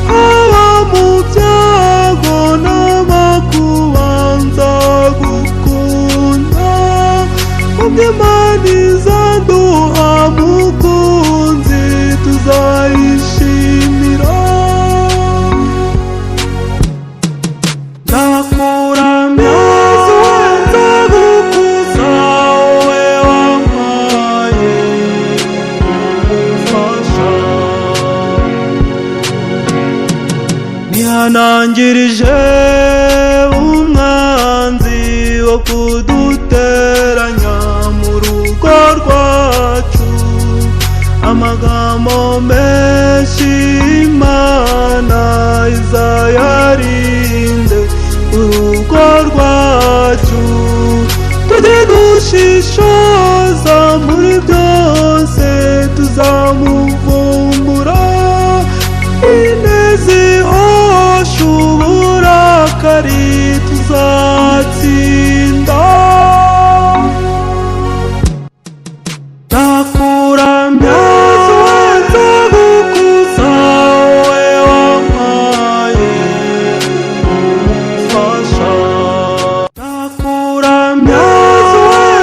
Haba mu byago n'amakuba nzagukunda, mu by'Imana izaduha mukunzi tuzayishimira. Nzakuramya nzagukuza, wowe wampaye umufasha. Nihanangirije umwanzi wo kuduteranya mu rugo rwacu, amagambo menshi Imana izayarinde urugo rwacu. Tujye dushishoza muri byose, tuzamuvumbura. Ineza ihosha uburakari tuzatsinda. Nzakuramya nzagukuza, wowe wampaye umufasha. Nzakuramya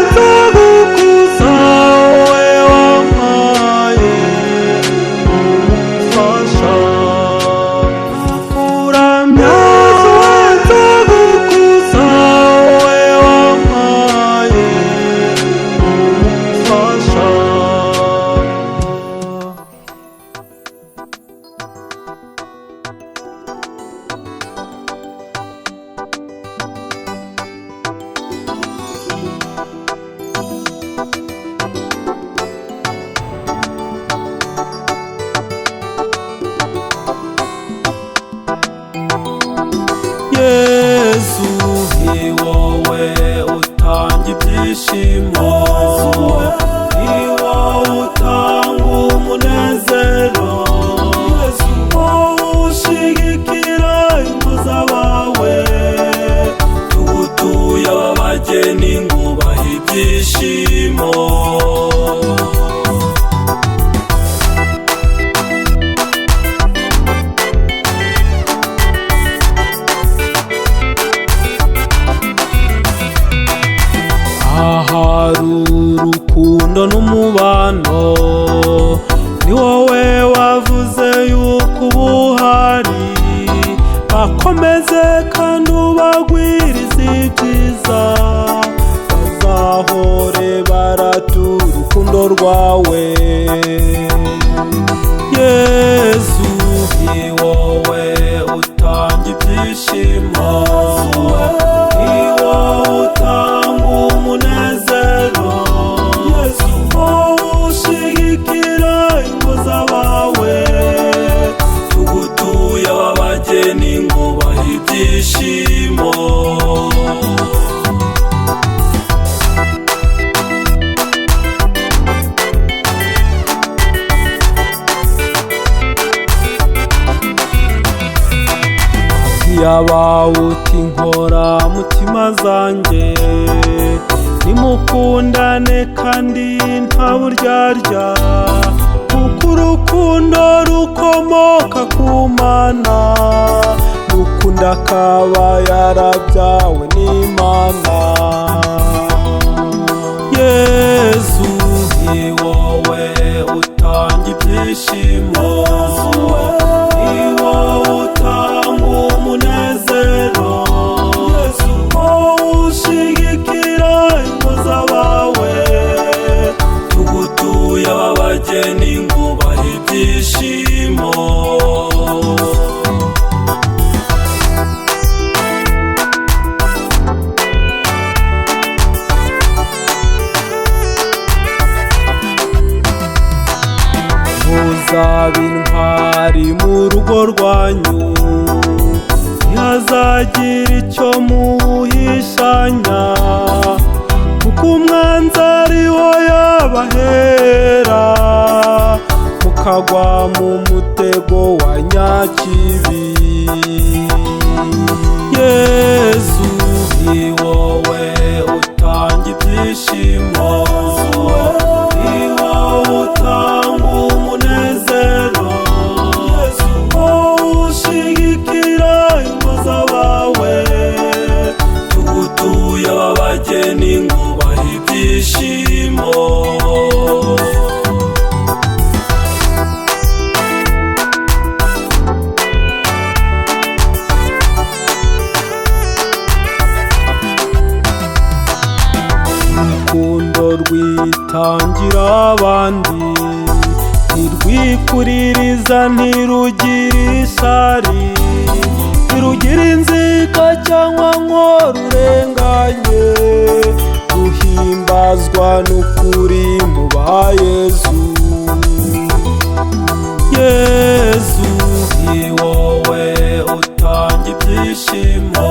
nzagukuza, wowe wampaye umufasha. Nzakuramya nzagukuza, wowe wampaye umufasha. Yezu ni wowe utanga ibyishimo, ni wowe utanga umunezero, wowe ushigikira ingo z'abawe. Tugutuye ababageni ngo ubahe ibyishimo. Ahari urukundo n'umubano, ni wowe wavuze yuko uba uhari. Bakomeze kandi ubagwirize ibyiza, bazahore baratura urukundo rwawe. Yezu ni wowe utanga ibyishimo, ni wowe utanga umunezero, abawuti nkora mutima zanjye nimukundane kandi nta buryarya kuko urukundo rukomoka ku Mana rukunda akaba yarabyawe n'Imana. Yesu ni wowe utanga ibyishimo, ni wowe utanga umunezero, wowe ushigikira ingo z'abawe, tugutuye ab'abageni ngo ubahe ibyishimo. Muzaba intwari mu rugo rwanyu, ntihazagira icyo muhishanya, kuko umwanzi ariho yabahera, mukagwa mu mutego wa nyakibi. Yesu ni wowe utanga ibyishimo, ni wowe utanga umunezero, wowe ushigikira ingo z'abawe, tugutuye ab'abageni ngo ubahe ibyishimo. Urukundo rwitangira abandi, ntirwikuririza, ntirugira isari, ntirugira inzika cyangwa ngo rurenganye, ruhimbazwa n'ukuri mu ba Yesu. Yesu ni wowe utanga ibyishimo,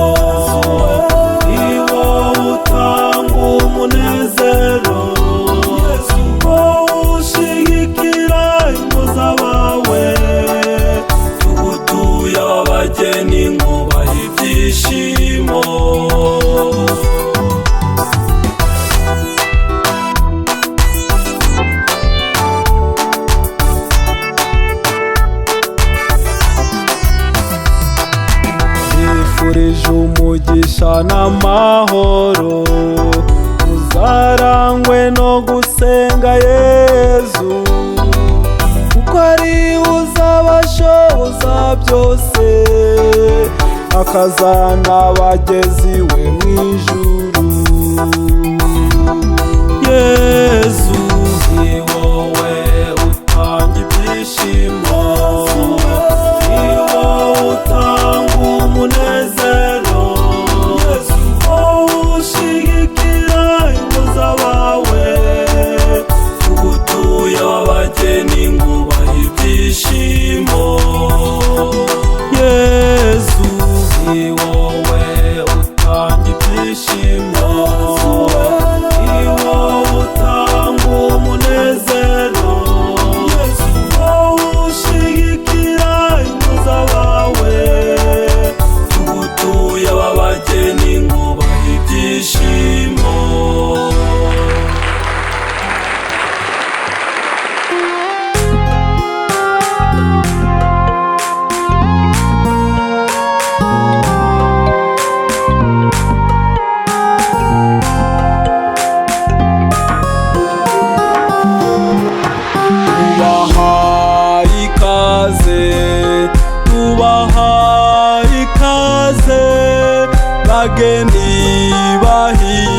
ni wowe utanga umunezero, wowe ushigikira ingo z'abawe, tugutuye ab'abageni ngo ubahe ibyishimo. Nifurije umugisha n'amahoro, uzarangwe no gusenga Yesu, kuko ari uzabashoboza byose, akazana abagezi we mu ijuru. Yesu ni wowe utanga ibyishimo, ni wowe utanga umunezero, wowe ushigikira ingo z'abawe, tugutuye ab'abageni ngo ubahe ibyishimo. Yesu ni wowe utanga ibyishimo, ni wowe utanga umunezero, wowe ushigikira ingo z'abawe, tugutuye ab'abageni ngo ubahe ibyishimo. Tubahaye ikaze, tubahaye ikaze, bageni bahiye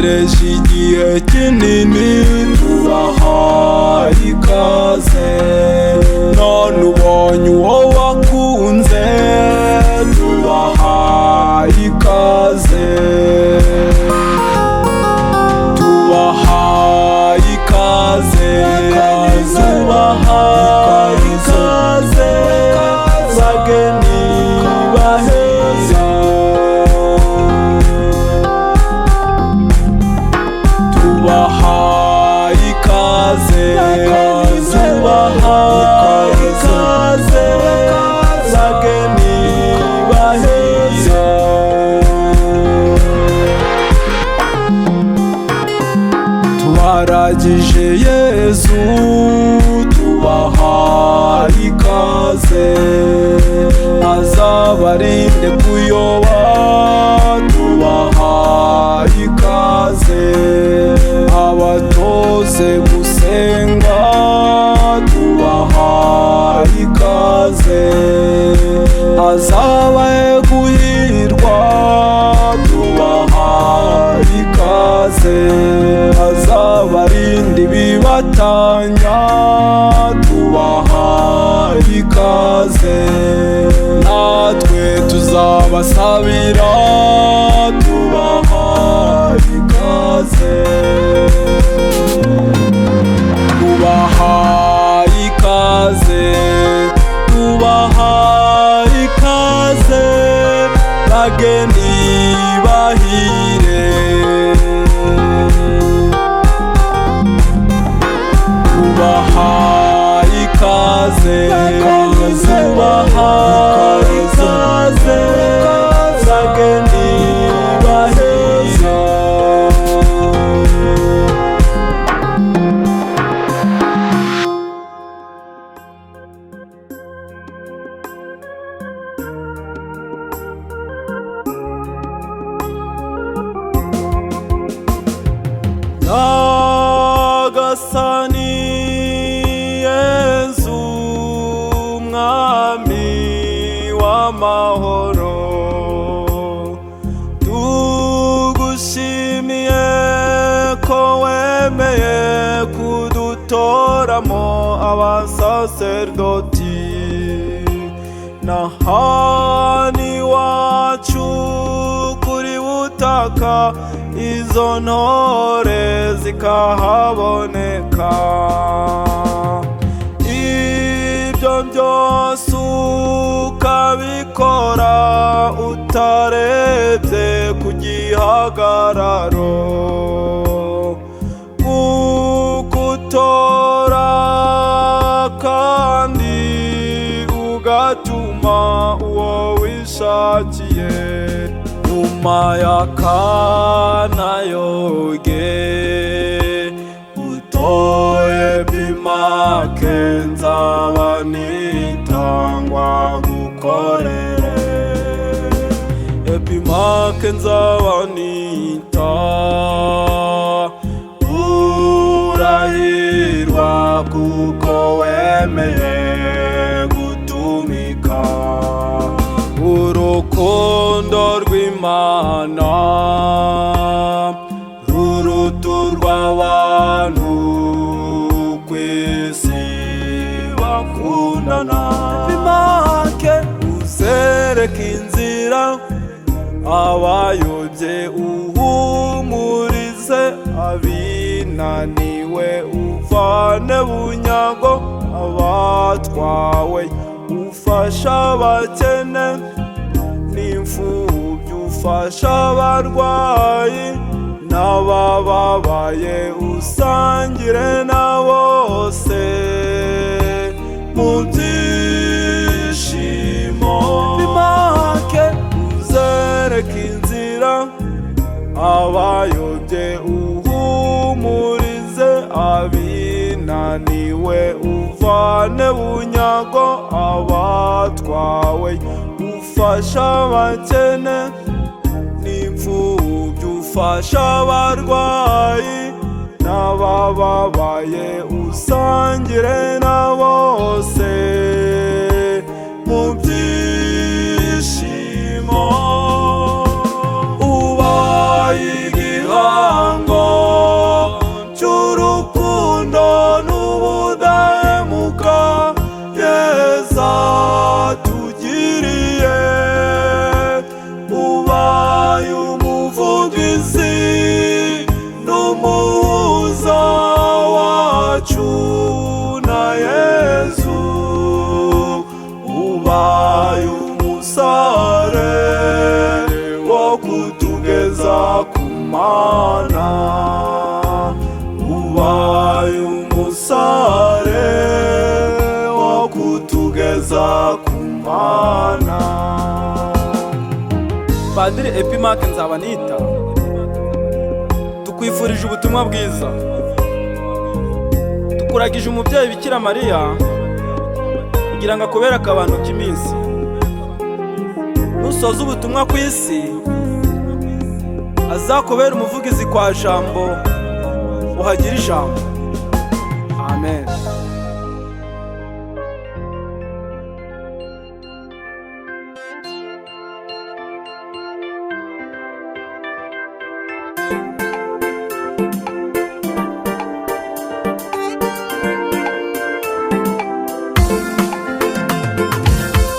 dutegereje igihe kinini tubahaye ikaze, none ubonye uwo wakunze tubahaye ikaze, tubahaye ikaze, tubahaye ikaze, bageni baheze, tubahaye ikaze, tubahaye ikaze, bageni baheze. Tubaragije Yesu tubahaye ikaze, azabarinde kuyoba tubahaye ikaze, abatoze gusenga tubahaye ikaze, azabahe guhirwa tubahaye ikaze, azabarinde ibibatanya tubahaye ikaze, natwe tuzabasabira tubahaye ikaze, tubahaye ikaze, tubahaye ikaze, bageni bahire, tubahaye ikaze, tubahaye ikaze, bageni baheze. Nyagasani Yesu mwami w'amahoro, tugushimiye ko wemeye kudutoramo abasaserdoti, na hani wacu kuri butaka izo ntore zikahaboneka, ibyo byose ukabikora utarebye ku gihagararo, gukutora kandi ugatuma uwo wishakiye, nyuma y'akana yoge utoye Epimake nzaba nitangwa gukorere, Epimake nzaba nita, urahirwa kuko wemeye gutumika, urukundo rw'Imana ruruta urw'abantu kw'isi bakundana. Epimake uzereka inzira abayobye, uhumurize abinaniwe, uvane bunyago abatwawe, ufasha abakene n'imfubyi, ufasha abarwayi n'abababaye, usangire na bose mu byishimo. Epimake uzereka inzira abayobye, uhumurize abinaniwe, uvane bunyago abatwawe, ufasha abakene n'imfubyi, ufasha abarwayi n'abababaye, usangire na bose mu byishimo. Ubaye igihanga padiri Epimake Nzabanita tukwifurije ubutumwa bwiza. Tukuragije umubyeyi Bikira Mariya kugira ngo akubere akabando k'iminsi. Nusoza ubutumwa ku isi azakubera umuvugizi kwa jambo uhagira ijambo. Amen.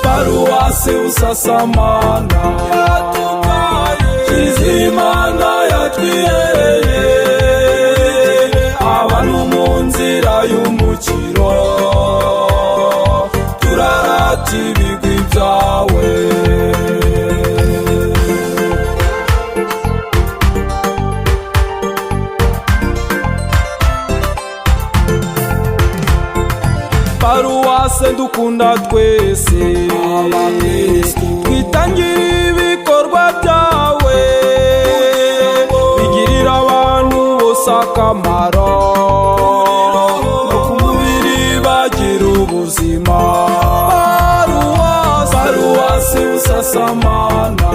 Paruwasi Busasamana Kizimana yatwihereye abantu mu nzira y'umukiro turarata ibigwi byawe. Paruwase dukunda twese twitangira ibikorwa byawe bigirira abantu bose akamaro no ku mubiri bagira ubuzima. Paruwase Busasamana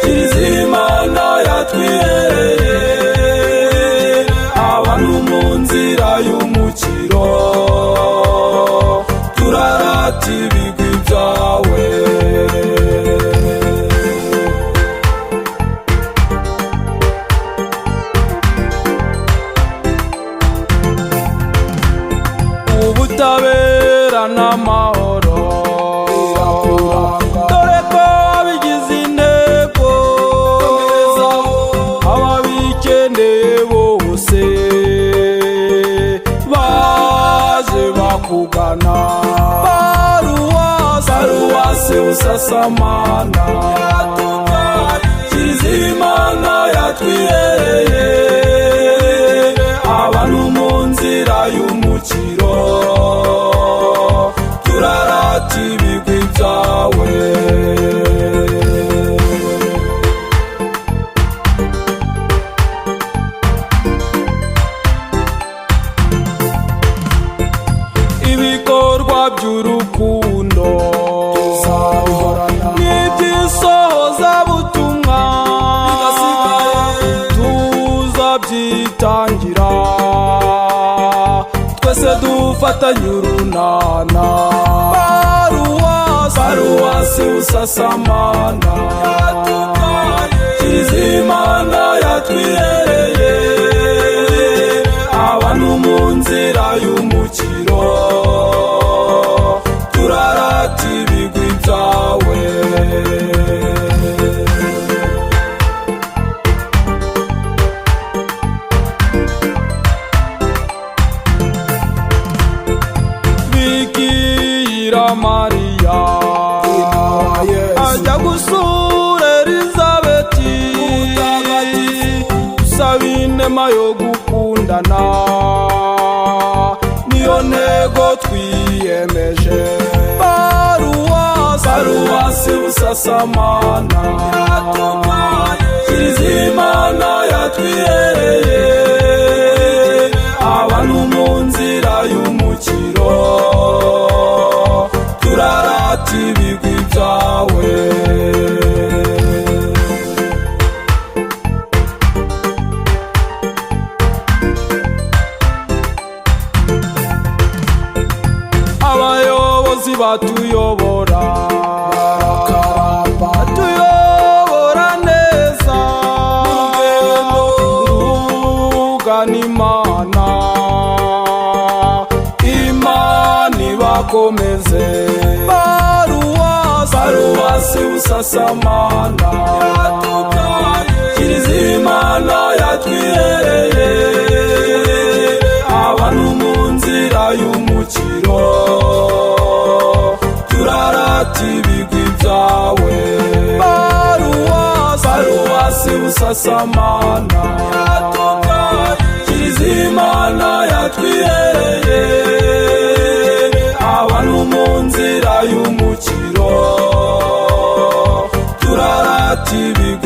Kizimana yatwihereye abantu mu nzira y'umukiro turarata ibigwi byawe. Ubutabera n'amahoro dore ko wabigize intego ababikeneye bose baje bakugana. Paruwase Busasamana Kizimana yatwihereye abantu mu nzira y'umukiro turarata ibigwi byawe. Ibikorwa by'urukundo n'iby'isohozabutumwa tuzabyitangira twese dufatanye urunana. Paruwasi Busasamana Kizimana yatwihereye abantu mu nzira y'umukiro turarata ibigwi byawe. Bikira Mariya ajya gusura Elizabeti usaba inema yo gukundana niyo ntego twiyemeje. Paruwasi Busasamana Kizimana yatwihereye abantu mu nzira y'umukiro turarata ibigwi byawe. Abayobozi batuyobora batuyobora neza rugana Imana ibakomeze. Paruwasi Busasamana Kizimana yatwihereye abantu mu nzira y'umukiro turarata ibigwi byawe. Paruwasi Busasamana Kizimana yatwihereye abantu mu nzira y'umukiro turara ikibi